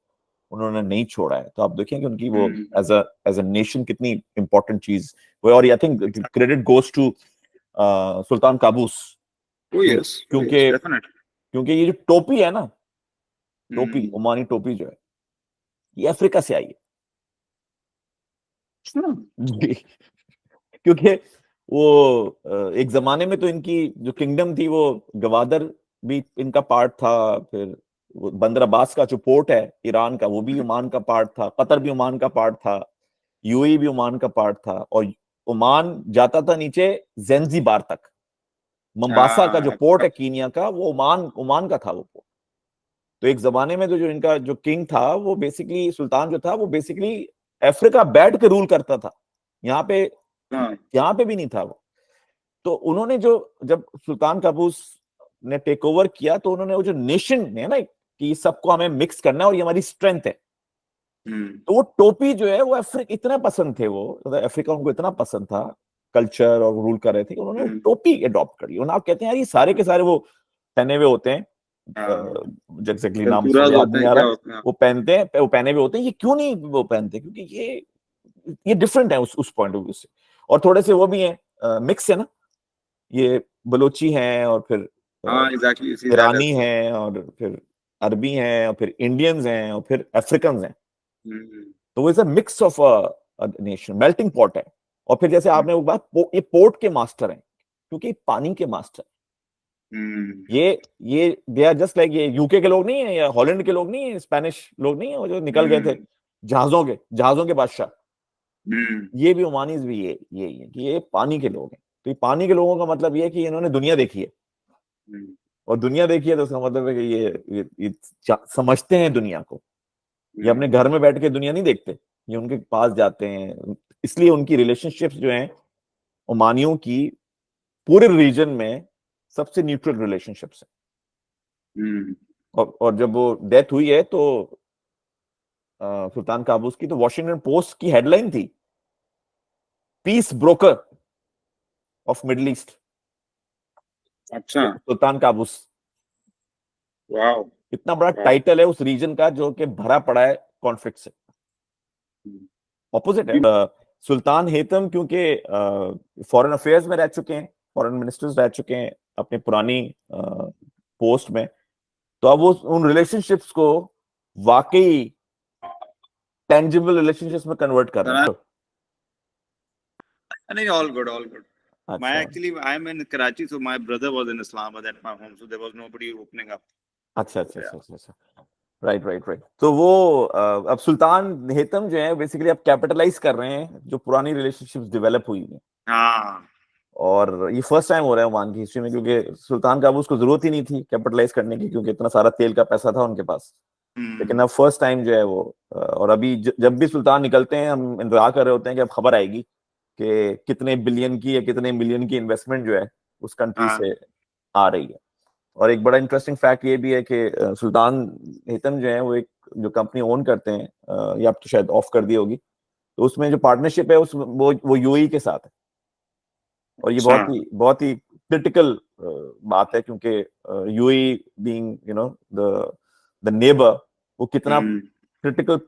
उन्होंने नहीं छोड़ा है. तो आप देखें कि उनकी वो एज अ नेशन कितनी इंपॉर्टेंट चीज वो. और I think credit goes to Sultan Qaboos. क्योंकि ये जो टोपी है ना, टोपी, ओमानी टोपी जो है, ये अफ्रीका से आई है. क्योंकि वो एक जमाने में तो इनकी जो किंगडम थी वो गवादर भी इनका पार्ट था, फिर बंदर अब्बास का जो पोर्ट है ईरान का वो भी ओमान का पार्ट था, कतर भी ओमान का पार्ट था, यूएई भी ओमान का पार्ट था, और ओमान जाता था नीचे ज़ंजीबार तक. मंबासा का जो पोर्ट है कीनिया का, वो ओमान का था वो पोर्ट. तो एक जमाने में तो जो इनका जो किंग था वो बेसिकली, सुल्तान जो था वो बेसिकली अफ्रीका बैठ के रूल करता था, यहाँ पे भी नहीं था वो. तो उन्होंने जब सुल्तान काबूस ने टेक ओवर किया तो उन्होंने वो जो नेशन है ना कि सबको हमें मिक्स करना है और ये हमारी स्ट्रेंथ है, तो वो टोपी जो है वो इतना पसंद थे, वो अफ्रीका उनको इतना पसंद था कल्चर और रूल कर रहे थे, उन्होंने टोपी अडॉप्ट कर ली. और आप कहते हैं यार ये सारे के सारे वो पहने हुए होते हैं, एग्जैक्टली नाम याद नहीं आ रहा, वो पहने हुए होते हैं, ये क्यों नहीं वो पहनते? क्योंकि ये डिफरेंट है उस पॉइंट ऑफ व्यू से. और थोड़े से वो भी हैं, मिक्स है ना, ये बलोची हैं और फिर ईरानी हैं और फिर अरबी हैं और फिर इंडियंस हैं और फिर अफ्रीकन हैं. तो वो is a mix of a nation, melting pot है. और फिर जैसे आपने वो बात, ये पोर्ट के मास्टर हैं क्योंकि पानी के मास्टर. ये दे आर जस्ट लाइक, ये यूके के लोग नहीं है या हॉलैंड के लोग नहीं है, स्पेनिश लोग नहीं है, वो जो निकल गए थे जहाजों के बादशाह. ये भी ओमानीज भी ये है कि ये पानी के लोग हैं. तो ये पानी के लोगों का मतलब ये है कि इन्होंने दुनिया देखी है. और दुनिया देखिए तो उसका मतलब है कि ये समझते हैं दुनिया को। ये अपने घर में बैठ के दुनिया नहीं देखते, ये उनके पास जाते हैं। इसलिए उनकी रिलेशनशिप्स जो हैं ओमानियों की पूरे रीजन में सबसे न्यूट्रल रिलेशनशिप्स है। और जब वो डेथ हुई है तो सुल्तान काबूस की, तो वॉशिंगटन पोस्ट की हेडलाइन थी, peace broker of Middle East. अच्छा, सुल्तान काबूस, वाओ, इतना बड़ा टाइटल है उस रीजन का जो कि भरा पड़ा है कॉन्फ्लिक्ट से। ऑपोजिट है। सुल्तान हेतम क्योंकि फॉरेन अफेयर्स में रह चुके हैं, फॉरेन मिनिस्टर्स रह चुके हैं अपने पुरानी पोस्ट में, तो अब वो उन रिलेशनशिप्स को वाकई टेंजिबल रिलेशनशिप्स में कन्वर्ट कर रहे हैं। नहीं, all good, all good. अच्छा I'm in Karachi, so my brother was in Islamabad at my home, so there was nobody opening up. अच्छा अच्छा अच्छा अच्छा, राइट राइट राइट। तो वो अब सुल्तान हेतम जो है बेसिकली अब कैपिटलाइज कर रहे हैं जो पुरानी रिलेशनशिप्स डेवलप हुई है। हाँ, और ये फर्स्ट टाइम हो रहा है ओमान की हिस्ट्री में, क्योंकि सुल्तान काबूस को जरूरत ही नहीं थी कैपिटलाइज करने की, क्योंकि इतना सारा तेल का पैसा था उनके पास। लेकिन अब फर्स्ट टाइम जो है वो और अभी जब भी सुल्तान निकलते हैं हम इंतजार कर रहे होते हैं कि अब खबर आएगी कि कितने बिलियन की या कितने मिलियन की इन्वेस्टमेंट जो है उस कंट्री हाँ, से आ रही है। और एक बड़ा इंटरेस्टिंग फैक्ट ये भी है कि सुल्तान हेतम जो है वो एक जो कंपनी ओन करते हैं, या अब तो शायद ऑफ कर दी होगी, तो उसमें जो पार्टनरशिप है उस वो यूएई के साथ है। और ये अच्छा, बहुत ही क्रिटिकल बात है, क्योंकि यूएई बीइंग द नेबर, वो कितना क्रिटिकल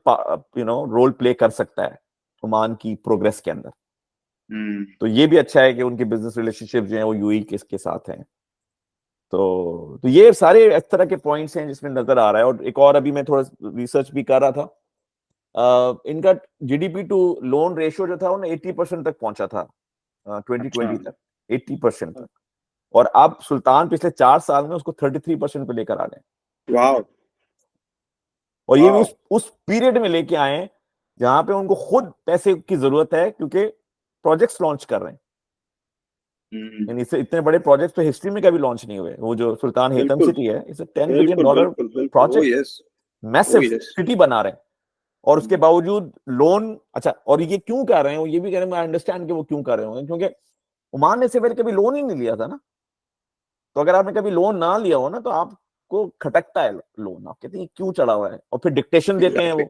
रोल प्ले कर सकता है ओमान की प्रोग्रेस के अंदर। तो ये भी अच्छा है कि उनके बिजनेस रिलेशनशिप जो है वो यूएई के साथ हैं। तो ये सारे इस तरह के पॉइंट्स हैं जिसमें नजर आ रहा है। और एक और अभी मैं थोड़ा रिसर्च भी कर रहा था, इनका जीडीपी टू लोन रेशियो जो था वो 80% तक पहुंचा था 2020 तक, 80% तक। और अब सुल्तान पिछले 4 साल में उसको 33% पे लेकर आ रहे हैं। वाओ, और ये भी उस पीरियड में लेके आए हैं जहां पे उनको खुद पैसे की जरूरत है, क्योंकि प्रोजेक्ट्स लॉन्च कर रहे हैं। यानी इससे इतने बड़े प्रोजेक्ट तो हिस्ट्री में कभी लॉन्च नहीं हुए। वो जो सुल्तान हेतम सिटी है, it's $10 billion project, massive city बना रहे हैं। और उसके बावजूद लोन, अच्छा, और ये क्यों कर रहे हैं, ये भी कह रहे हैं, आई अंडरस्टैंड कि वो क्यों कर रहे होंगे, क्योंकि ओमान ने इससे पहले कभी लोन ही नहीं लिया था ना। तो अगर आपने कभी लोन ना लिया हो ना तो आपको खटकता है लोन, आप कहते हैं क्यों चढ़ा हुआ है, और फिर डिक्टेशन देते हैं वो।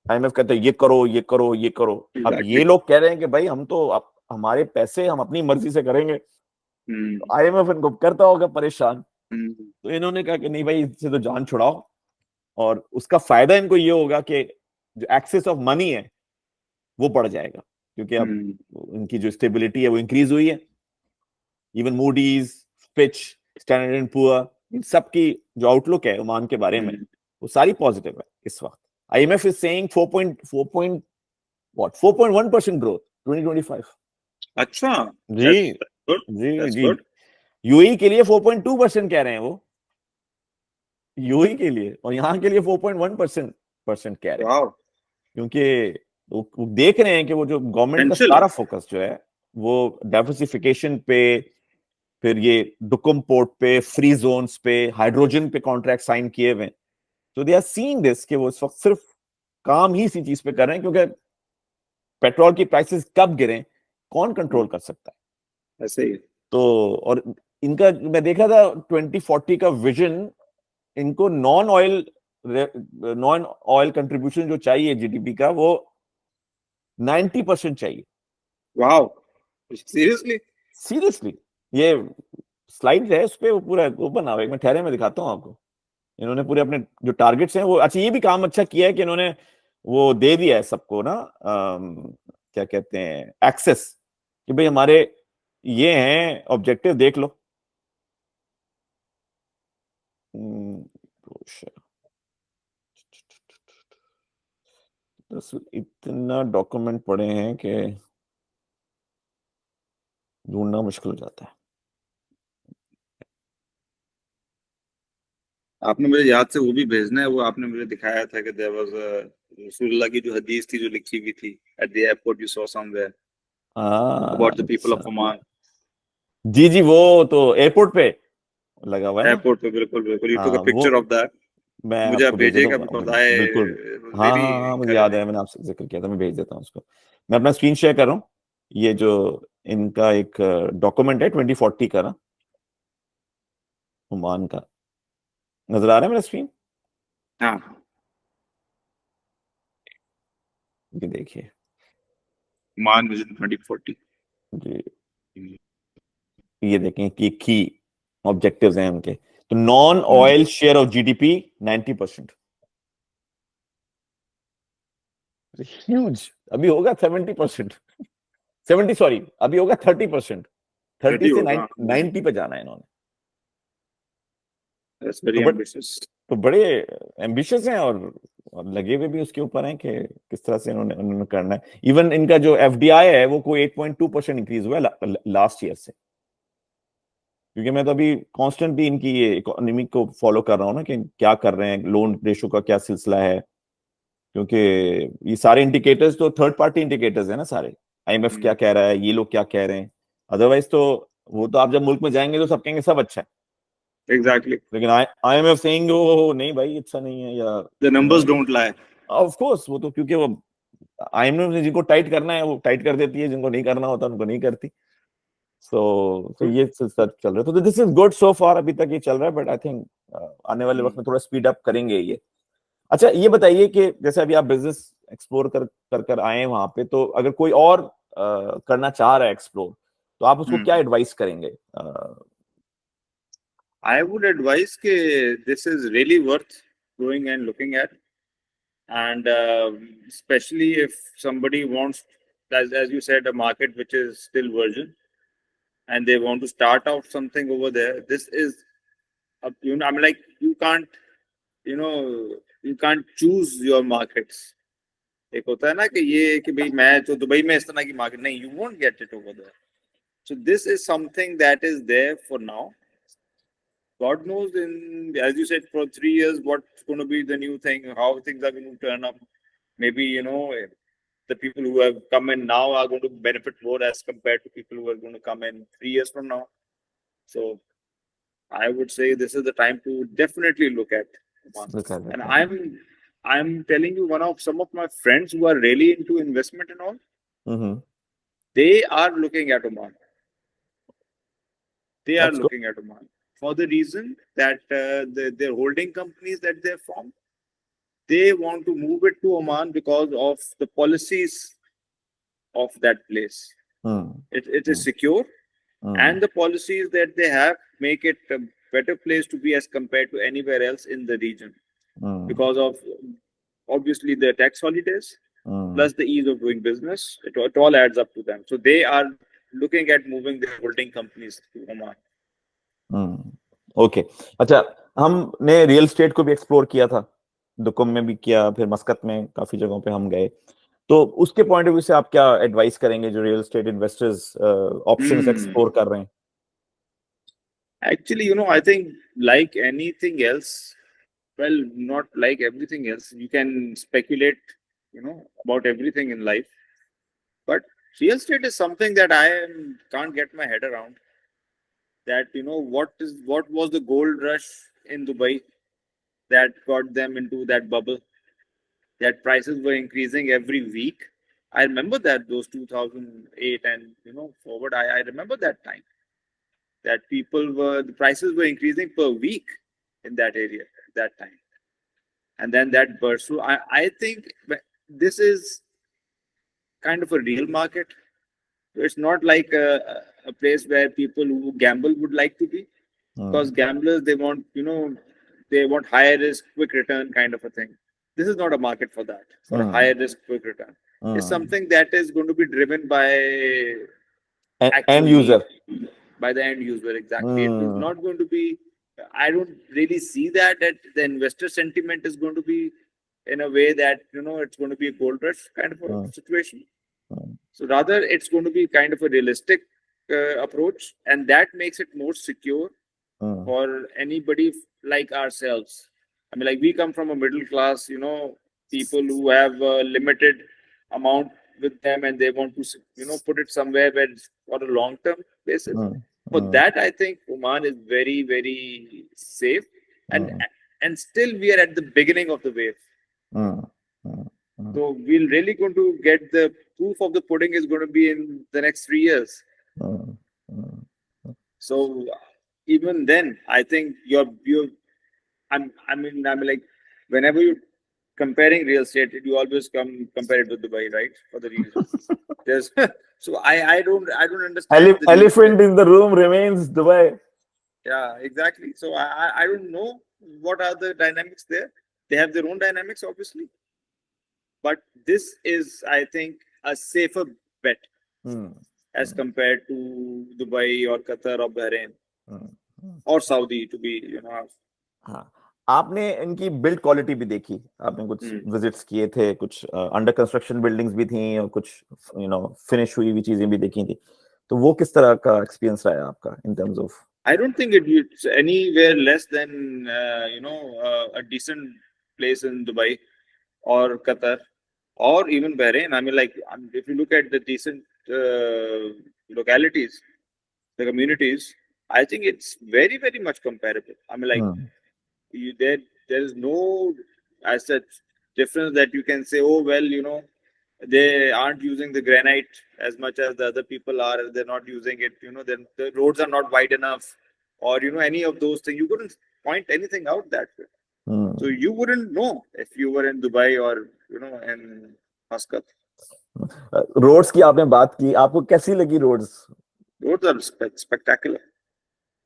आईएमएफ कहते हैं ये करो ये करो ये करो। अब ये लोग कह रहे हैं कि भाई हम तो हमारे पैसे हम अपनी मर्जी से करेंगे, तो आईएमएफ इनको करता होगा परेशान। तो इन्होंने कहा कि नहीं भाई, इससे तो जान छुड़ाओ, और उसका फायदा इनको ये होगा कि जो एक्सेस ऑफ मनी है वो बढ़ जाएगा, क्योंकि अब इनकी जो स्टेबिलिटी है वो इंक्रीज हुई है। Even Moody's, Fitch, Standard and Poor, इन सब की जो आउटलुक है ओमान के बारे में वो सारी पॉजिटिव है इस वक्त। IMF is saying 4.1% growth 2025। अच्छा, जी जी जी। यूएई के लिए 4.2% कह रहे हैं वो, यूएई के लिए, और यहाँ के लिए 4.1% कह रहे हैं, क्योंकि वो देख रहे हैं कि वो जो गवर्नमेंट का सारा फोकस जो है वो डाइवर्सिफिकेशन पे, फिर ये डुकम पोर्ट पे, फ्री जोन्स पे, हाइड्रोजन पे कॉन्ट्रैक्ट साइन किए हुए। तो दे आर सीइंग दिस कि वो इस वक्त सिर्फ काम ही इसी चीज पे कर रहे हैं, क्योंकि पेट्रोल की प्राइसेस कब गिरे कौन कंट्रोल कर सकता है। ऐसे ही। तो और इनका मैं देखा था 2040 का विजन, इनको नॉन ऑयल कंट्रीब्यूशन जो चाहिए जीडीपी का वो 90% चाहिए। Wow, seriously? सीरियसली, ये स्लाइड है उस पे वो पूरा वो बना हुआ है, मैं ठहरे में दिखाता हूँ आपको। इन्होंने पूरे अपने जो टारगेट्स हैं वो, अच्छा ये भी काम अच्छा किया है कि इन्होंने वो दे दिया है सबको ना, क्या कहते हैं, एक्सेस, कि भाई हमारे ये हैं ऑब्जेक्टिव, देख लो। इतना डॉक्यूमेंट पड़े हैं कि ढूंढना मुश्किल हो जाता है। आपने मुझे याद से वो भी भेजना है, वो आपने मुझे दिखाया था कि देयर वाज रसूलुल्लाह की जो हदीस थी जो लिखी हुई थी, at the airport you saw somewhere about the people of अच्छा, ओमान। जी जी, वो तो एयरपोर्ट पे लगा हुआ है ना, एयरपोर्ट पे, बिल्कुल बिल्कुल, यू टुक हाँ अ पिक्चर ऑफ दैट, मैं मुझे आप आपको भेज देता भेजिएगा, हूँ, बिकॉज आई बिल्कुल। हाँ वेरी हाँ हाँ, मुझे याद encouraging। है, मैंने आपसे जिक्र किया था, मैं भेज देता हूँ उसको। मैं अपना स्क्रीन शेयर कर रहा हूँ। ये जो इनका एक डॉक्यूमेंट है 2040 का ना, ओमान का, नजर आ रहा है मेरा स्क्रीन? हाँ, ये देखिए मान विजन 2040। जी, ये देखें कि की ऑब्जेक्टिव्स हैं उनके। तो non oil share of GDP 90%, huge. अभी होगा 70%, 70 सॉरी, अभी होगा 30%। 30 30 से होगा, 90 पे जाना है इन्होंने। दैट्स तो वेरी बट एम्बिशियस। तो बड़े एम्बिशियस हैं, और लगे हुए भी उसके ऊपर हैं कि किस तरह से उन्होंने करना है। इवन इनका जो एफडीआई है वो कोई 8.2% इंक्रीज हुआ है लास्ट ईयर से। क्योंकि मैं तो अभी कॉन्स्टेंटली इनकी ये इकोनॉमी को फॉलो कर रहा हूँ ना, कि क्या कर रहे हैं, लोन रेशो का क्या सिलसिला है। क्योंकि ये सारे इंडिकेटर्स तो थर्ड पार्टी इंडिकेटर्स है ना सारे। आईएमएफ क्या कह रहा है, ये लोग क्या कह रहे हैं। अदरवाइज तो वो तो आप जब मुल्क में जाएंगे तो सब कहेंगे सब अच्छा है, एग्जैक्टली, लेकिन आईएमएफ सेइंग ओ नहीं भाई अच्छा नहीं है, या the numbers don't lie. Of course वो तो, क्योंकि वो आईएमएफ ने जिनको टाइट करना है वो टाइट कर देती है, जिनको नहीं करना होता उनको नहीं करती। तो ये सिलसिला चल रहा है, तो दिस इज गुड सो फार, अभी तक ये चल रहा है। बट आई थिंक आने वाले वक्त में थोड़ा स्पीड अप करेंगे ये। अच्छा ये बताइए कि जैसे अभी आप बिजनेस एक्सप्लोर कर आए हैं वहां पे, तो अगर कोई और करना चाह रहा है एक्सप्लोर, तो आप उसको क्या एडवाइस करेंगे? I would advise that this is really worth going and looking at, and especially if somebody wants, as you said, a market which is still virgin, and they want to start out something over there. This is, I'm like, you know, you can't choose your markets. एक होता है ना कि ये कि भाई मैं तो दुबई में इस तरह की मार्केट नहीं, you won't get it over there. So this is something that is there for now. God knows, in as you said, for 3 years, what's going to be the new thing, how things are going to turn up. Maybe the people who have come in now are going to benefit more as compared to people who are going to come in 3 years from now. So I would say this is the time to definitely look at Oman. And I'm telling you, some of my friends who are really into investment and all, they are looking at Oman. They are That's good. looking at Oman for the reason that their holding companies that they formed, they want to move it to Oman because of the policies of that place. It is secure, and the policies that they have make it a better place to be as compared to anywhere else in the region, because of obviously the tax holidays plus the ease of doing business. It all adds up to them. So they are looking at moving their holding companies to Oman. Okay अच्छा, हमने real estate को भी explore किया था, दुकुम में भी किया, फिर मस्कत में, काफी जगहों पे हम गए। तो उसके पॉइंट ऑफ व्यू से आप क्या एडवाइस करेंगे जो real estate investors options explore कर रहे हैं? Actually, I think like anything else, well, not like everything else, you can speculate, about everything in life. But real estate is something that can't get my head around. That what was the gold rush in Dubai that got them into that bubble? That prices were increasing every week. I remember that those 2008 and forward. I remember that time that the prices were increasing per week in that area at that time, and then that burst. So I think this is kind of a real market. It's not like a place where people who gamble would like to be, because gamblers, they want higher risk, quick return kind of a thing. This is not a market for that, for a higher risk, quick return. It's something that is going to be driven by actual end need, user. by the end user. Exactly. It is not going to be, I don't really see that the investor sentiment is going to be in a way that it's going to be a gold rush kind of a situation. So rather, it's going to be kind of a realistic approach, and that makes it more secure for anybody like ourselves. I mean, like, we come from a middle class, people who have a limited amount with them, and they want to, put it somewhere where it's for a long term basis. For that, I think Oman is very, very safe, and Mm. and still we are at the beginning of the wave. Mm. Mm. Mm. So we're really going to get the proof of the pudding is going to be in the next 3 years. Mm. Mm. So even then, I think I mean like whenever you comparing real estate, you always compare it with Dubai, right? For the reason there's so I don't understand the reason. Elephant in the room remains Dubai. Yeah, exactly. So I don't know what are the dynamics there. They have their own dynamics, obviously, but this is, I think, a safer bet Mm. as compared to Dubai or Qatar or Bahrain Mm. Mm. or Saudi, to be हाँ, आपने इनकी build quality भी देखी, आपने कुछ Hmm. Visits किए थे, कुछ अंडर कंस्ट्रक्शन बिल्डिंग्स भी थी और कुछ फिनिश हुई हुई चीजें भी देखी थी, तो वो किस तरह का एक्सपीरियंस रहा आपका in terms of? I don't think it's anywhere less than a decent place in Dubai or Qatar or even Bahrain. I mean, like if you look at the decent localities, the communities, I think it's very, very much comparable. I mean, like there is no as such difference that you can say, oh well, they aren't using the granite as much as the other people are. They're not using it. Then the roads are not wide enough, or any of those things. You couldn't point anything out that way. So you wouldn't know if you were in Dubai or in Muscat. Roads की आपने बात की, आपको कैसी लगी roads? Roads are spectacular,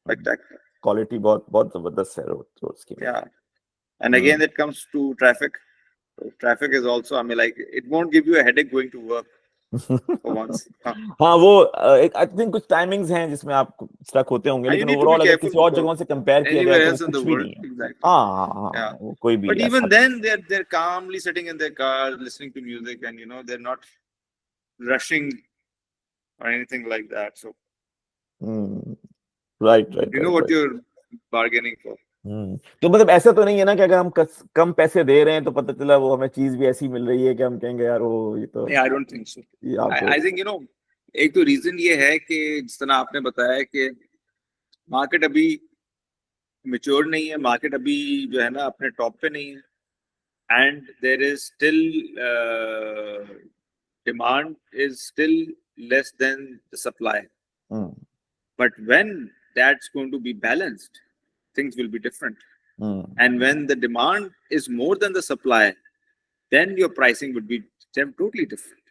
spectacular. Quality बहुत बहुत जबरदस्त है रोड्स की. Yeah, and again it comes to traffic. So traffic is also, I mean, like it won't give you a headache going to work for once. हाँ, वो I think कुछ timings हैं जिसमें आप स्टक होते होंगे, And you लेकिन need to be overall अगर careful किसी और because जगहों से कंपेयर किया जाए anywhere तो वो else in the कुछ भी world, नहीं है. exactly. हाँ, Yeah. वो कोई भी But even ऐसा. then, they're calmly sitting in their car, listening to music, and they're not rushing or anything like that. So right you know what you're bargaining for. तो मतलब ऐसा तो नहीं है ना कि अगर हम कम पैसे दे रहे हैं तो पता चला वो हमें चीज भी ऐसी मिल रही है कि हम कहेंगे यार वो ये तो. Yeah, I don't think so. ये आपको I think एक तो रीजन ये है कि जिस तरह आपने बताया कि मार्केट अभी मेच्योर नहीं है, मार्केट अभी जो है ना अपने टॉप पे नहीं है, and there is still demand is still less than the supply. But when that's going to be balanced, things will be different. And when the demand is more than the supply, then your pricing would be totally different.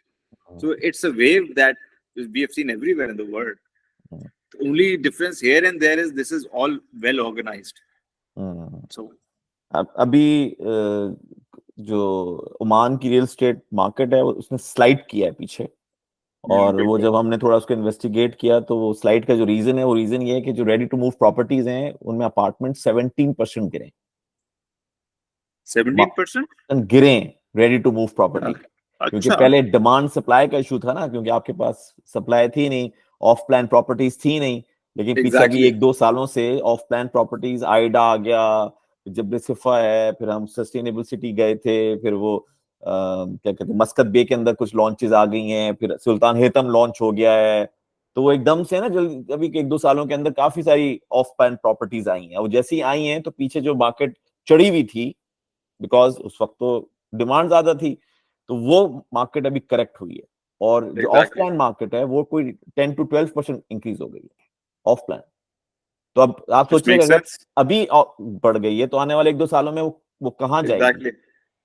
So it's a wave that we have seen everywhere in the world. The only difference here and there is this is all well organized. So अभी जो Oman की real estate market है उसने slide किया है पीछे, और वो जब हमने थोड़ा उसको इन्वेस्टिगेट किया तो वो स्लाइड का जो रीजन है वो रीजन ये है कि जो रेडी टू मूव प्रॉपर्टीज हैं उनमें अपार्टमेंट 17% गिरे. 17% गिरे रेडी टू मूव प्रॉपर्टी, क्योंकि अच्छा. पहले डिमांड सप्लाई का इशू था ना, क्योंकि आपके पास सप्लाई थी नहीं, ऑफ प्लान प्रॉपर्टीज थी नहीं. लेकिन पीछे अभी 1-2 सालों से ऑफ प्लान प्रॉपर्टीज, आइडा आ गया, जबरसिफा है, फिर हम सस्टेनेबल सिटी गए थे, फिर वो क्या कहते हैं मस्कत बे के अंदर कुछ लॉन्चेस आ गई हैं, फिर सुल्तान हेतम लॉन्च हो गया है. तो वो एकदम से ना जल्दी अभी 1-2 सालों के अंदर काफी सारी ऑफ प्लान प्रॉपर्टीज आई हैं, और जैसी आई हैं तो पीछे जो मार्केट चढ़ी हुई थी बिकॉज उस वक्त तो डिमांड ज्यादा थी, तो वो मार्केट अभी करेक्ट हुई है, और जो ऑफ प्लान मार्केट है वो कोई 10 to 12% इंक्रीज हो गई है ऑफ प्लान. तो अब आप सोचिए अगर अभी बढ़ गई है तो आने वाले 1-2 सालों में वो कहाँ जाएगी.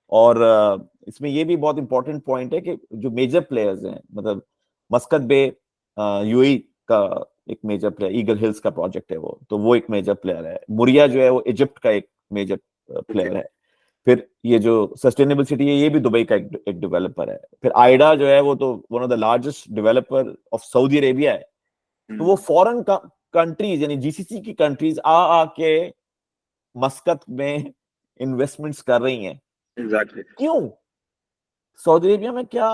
और इसमें ये भी बहुत इंपॉर्टेंट पॉइंट है कि जो मेजर प्लेयर्स हैं, मतलब मस्कत बे यूएई का एक मेजर प्लेयर, ईगल हिल्स का प्रोजेक्ट है वो एक मेजर प्लेयर है. मुरिया जो है वो इजिप्ट का एक मेजर प्लेयर है. फिर ये जो सस्टेनेबल सिटी है ये भी दुबई का एक डेवलपर है. फिर आइडा जो है वो तो one of the largest developer of Saudi Arabia है. तो वो फॉरेन कंट्रीज यानी जीसीसी की कंट्रीज आके मस्कत में इन्वेस्टमेंट्स कर रही हैं. क्यों? सऊदी अरेबिया में क्या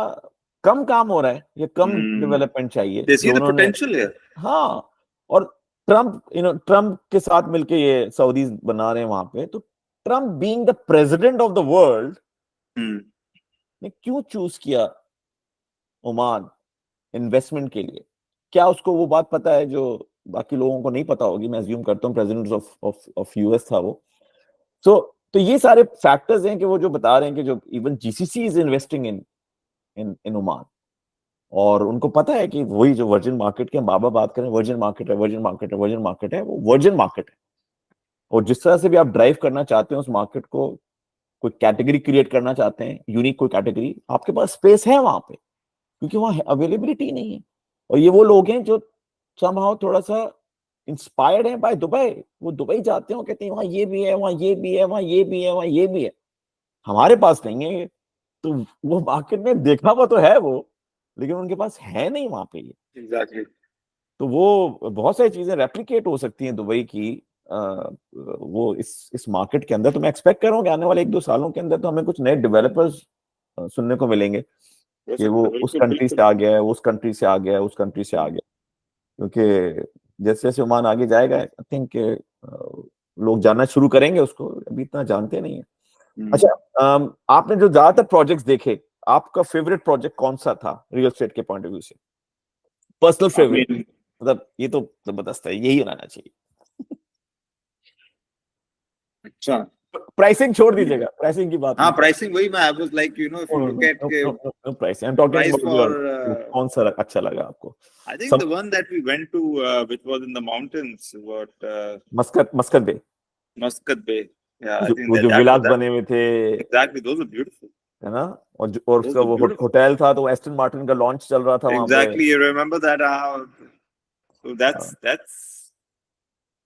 कम काम हो रहा है या कम डेवलपमेंट चाहिए? हाँ, और ट्रम्प के साथ मिलके ये सऊदीज बना रहे हैं वहां पे. तो Trump being the president of the world ने क्यों चूज किया ओमान इन्वेस्टमेंट के लिए? क्या उसको वो बात पता है जो बाकी लोगों को नहीं पता होगी, मैं अज्यूम करता हूँ प्रेसिडेंट ऑफ यूएस था वो। तो ये सारे फैक्टर्स हैं कि वो जो बता रहे हैं कि जो even GCC is investing in Oman, और उनको पता है कि वही जो वर्जिन मार्केट के हम बाबा बात करें, वर्जिन मार्केट है, वर्जिन मार्केट है, वर्जिन मार्केट है, वो वर्जिन मार्केट है। और जिस तरह से भी आप ड्राइव करना चाहते हैं उस मार्केट को, कोई कैटेगरी क्रिएट करना चाहते हैं, यूनिक कोई कैटेगरी, आपके पास स्पेस है वहां पे, क्योंकि वहां अवेलेबिलिटी नहीं है। और ये वो लोग हैं जो समहाउ थोड़ा सा इंस्पायर्ड है बाय दुबई। वो दुबई जाते हैं, कहते हैं वहां ये भी है, वहां ये भी है, वहां ये भी है, वहां ये भी है, हमारे पास नहीं है। तो वो मार्केट में देखा हुआ तो है वो, लेकिन उनके पास है नहीं वहां पे ये। एग्जैक्टली। तो वो बहुत सारी चीजें रेप्लिकेट हो सकती हैं दुबई की वो इस मार्केट के अंदर। तो मैं एक्सपेक्ट कर रहा हूँ कि आने वाले 1-2 सालों के अंदर तो हमें कुछ नए डेवलपर्स सुनने को मिलेंगे हो कि वो सकता है, उस बिल्कुल कंट्री से बिल्कुल। आ गया है, उस कंट्री से आ गया है, उस कंट्री से आ गया, क्योंकि जैसे जैसे ओमान आगे जाएगा आई थिंक लोग जानना शुरू करेंगे उसको, अभी इतना जानते नहीं है। अच्छा, आपने जो ज्यादातर प्रोजेक्ट्स देखे, आपका फेवरेट प्रोजेक्ट कौन सा था रियल एस्टेट के पॉइंट ऑफ व्यू से, पर्सनल आई फेवरेट? मीन, मतलब ये तो जबरदस्त है, यही होना चाहिए। अच्छा। प्राइसिंग छोड़ दीजिएगा, प्राइसिंग की बात हाँ, नहीं कर प्राइसिंग वही मैं, I was like you know if no you know look no at no के no no pricing, I am talking price about for, your, कौन सा अच्छा लगा आपको? I think सब, the one that we went to, which was in the mountains, what मस्कत bay, Muscat Bay. Yeah, I think वो that जो that was Vilas that. बने हुए थे, Exactly, those were beautiful. है ना? और Those उसका were वो beautiful. होटल था, तो एस्टन मार्टिन का लॉन्च चल रहा था वहां पे। Exactly, you remember that? So हाँ,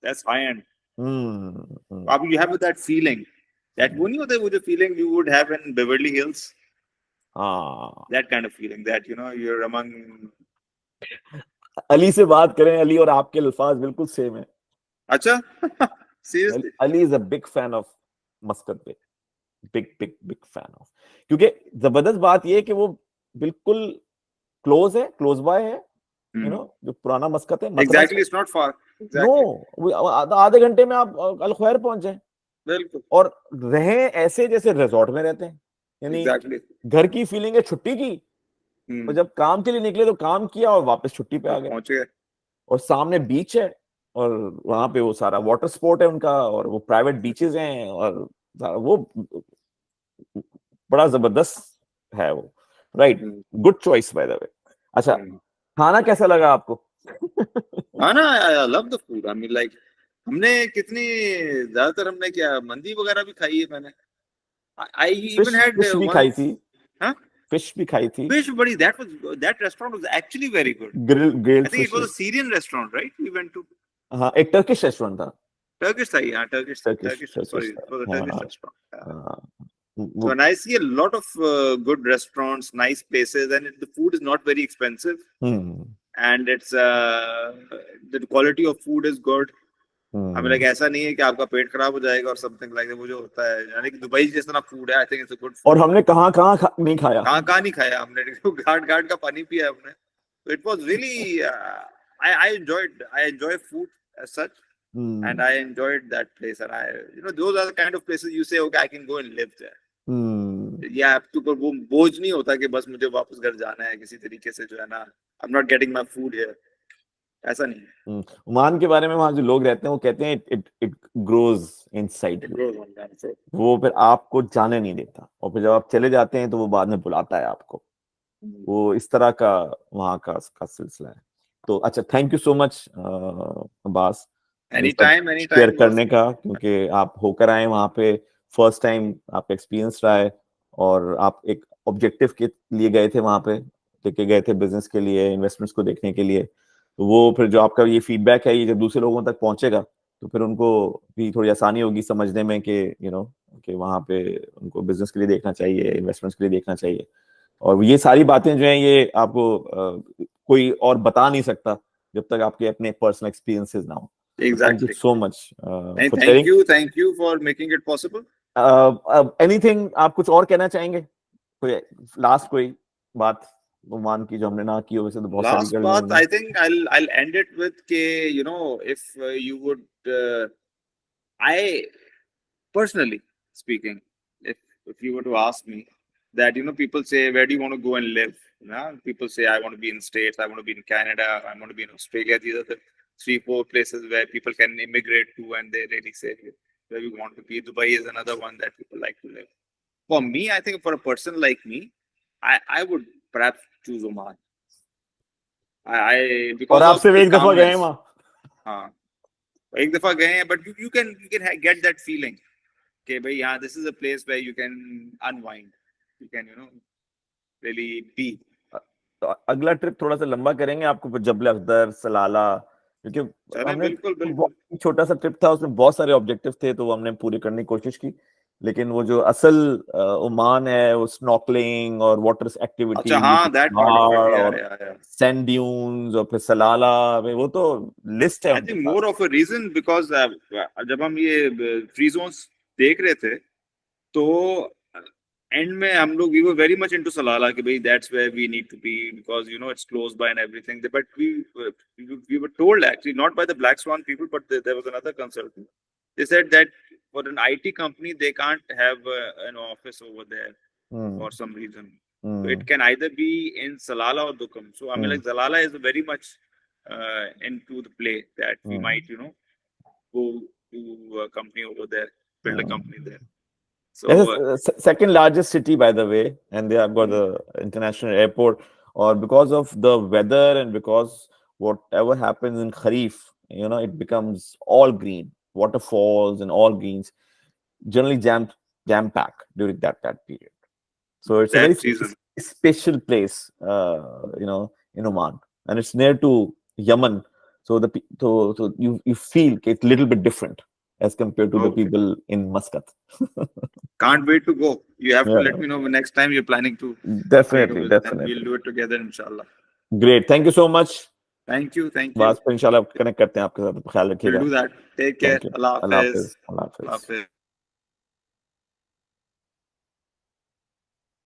that's high end. Hmm, Probably you have that feeling. That वो नहीं होता है, वो जो feeling you would have in Beverly Hills. हाँ। That kind of feeling that you know you're among. Ali से बात करें, अली और आपके अल्फाज बिल्कुल सेम है। अच्छा, seriously. Ali is a big fan of Muscat bay, big big big fan of, क्योंकि जबरदस्त बात यह है कि वो बिल्कुल क्लोज है, क्लोज बाय है, जो पुराना मस्कत है, मद्रास Exactly, है। it's not far. No, Exactly. आधे घंटे में आप अल खैर पहुंच जाए। बिल्कुल। और रहे ऐसे जैसे रिजॉर्ट में रहते हैं, यानी Exactly. घर की फीलिंग है छुट्टी की। और जब काम के लिए निकले तो काम किया और वापस छुट्टी पे आ गए। पहुंच गए। और सामने बीच है, और वहां पे वो सारा वाटर स्पोर्ट है उनका, और वो प्राइवेट बीचेस हैं, और वो बड़ा जबरदस्त है वो। Right, good choice by the way. अच्छा, खाना कैसा लगा आपको? हाँ ना, I love the food. I mean like हमने कितनी ज्यादातर हमने क्या मंदी वगैरह भी खाई है मैंने। आई फिश इवन हैड फिश भी खाई वंस। थी, हाँ, फिश भी खाई थी, फिश बड़ी, that restaurant was actually very good. Grilled I think it was a fishes. Syrian restaurant, right? We went to हाँ, एक टर्किश रेस्टोरेंट था, Turkish Thai, yeah, Turkish Turkish. Sorry, Turkish it था, was a Turkish हाँ, restaurant. Yeah. हाँ, So वो, and I see a lot of good restaurants, nice places, and the food is not very expensive, hmm, and it's the quality of food is good. हमें like ऐसा नहीं है कि आपका पेट खराब हो जाएगा और समथिंग लाइक वो जो होता है, यानी कि दुबई जिस तरह फूड है, I think it's a good और फूड। हमने कहाँ कहाँ नहीं खाया। कहाँ नहीं खाया हमने, घाट घाट का पानी पिया हमने। तो it was really, I enjoy food as such, and I enjoyed that place, and I, you know, those are the kind of places you say, okay, I can go and live there. या आपके ऊपर वो बोझ नहीं होता कि बस मुझे वापस घर जाना है किसी तरीके से, जो है ना, I'm not getting my food here, ऐसा नहीं है। ओमान के बारे में वहां जो लोग रहते हैं वो कहते हैं it it grows inside you, वो फिर आपको जाने नहीं देता, और फिर जब आप चले जाते हैं तो वो बाद में बुलाता है आपको। वो इस तरह का वहां का सिलसिला है। तो अच्छा, thank you so much Abbas, ये सब एनी शेयर टाइम बस। करने का, क्योंकि आप होकर आए वहां पे, फर्स्ट टाइम आपका एक्सपीरियंस रहा है, और आप एक ऑब्जेक्टिव के लिए गए थे वहां पे, लेके गए थे बिजनेस के लिए, इन्वेस्टमेंट्स को देखने के लिए। तो वो फिर जो आपका ये फीडबैक है, ये जब दूसरे लोगों तक पहुंचेगा तो फिर उनको भी थोड़ी आसानी होगी समझने में कि कि वहां पे उनको बिजनेस के लिए देखना चाहिए, इन्वेस्टमेंट्स के लिए देखना चाहिए। और ये सारी बातें जो हैं ये आपको कोई और बता नहीं सकता जब तक आपके अपने पर्सनल एक्सपीरियंसेस ना हो। Thank you exactly. So much नहीं, for sharing. Thank you for making it possible. Anything आप कुछ और कहना चाहेंगे? कोई लास्ट कोई बात ओमान की जो हमने ना की हो, वैसे तो बहुत सारी Last कर ली part, हमने। I think I'll end it with ke, you know, if you would, I personally speaking, if you were to ask me that, you know, people say, where do you want to go and live? People say, I want to be in States, I want to be in Canada, I want to be in Australia. These are the 3-4 places where people can immigrate to, and they really say where we want to be. Dubai is another one that people like to live. For me, I think for a person like me, I would perhaps choose Oman. I because और आप of सिर्फ the एक दफा गए हैं calmness. वहाँ? हाँ, एक दफा गए हैं, but you can get that feeling. Okay, भाई यहाँ this is a place where you can unwind. You can really be. तो अगला ट्रिप थोड़ा सा लंबा करेंगे आपको, जबल अख्तर, सलाला, क्योंकि चलें, हमने बिल्कुल बहुत छोटा सा ट्रिप था, उसमें बहुत सारे ऑब्जेक्टिव थे, तो वो हमने पूरे करने की कोशिश की, लेकिन वो जो असल ओमान है, वो स्नॉकलिंग और वाटर एक्टिविटी, अच्छा, हाँ, that part of it, yeah. Sand dunes और फिर सलाला में, वो तो लिस्ट है I उनके think pass. more of a reason because जब हम ये फ्री जोन्स देख रहे थे, तो एंड में हम लोग we were very much into Salalah कि भाई that's where we need to be because it's close by and everything. But we were told, actually, not by the Black Swan people, but there was another consultant. They said that for an IT company they can't have an office over there for some reason. So it can either be in Salalah or Duqm. So I mean, like, Salalah is very much into the play that we might go to a company over there, build a company there. So second largest city, by the way, and they have got the international airport. Or because of the weather and because whatever happens in Kharif, it becomes all green, waterfalls and all greens, generally jam packed during that period. So it's a very special place, in Oman, and it's near to Yemen. So you feel it's a little bit different as compared to the people in Muscat. Can't wait to go. You have to let me know next time you're planning to. Definitely. We'll do it together, inshallah. Great. Thank you so much. Thank you. बात पर इंशाल्लाह connect करते हैं आपके साथ. ख्याल रखिएगा. We'll do that. Take care. Allah Hafiz.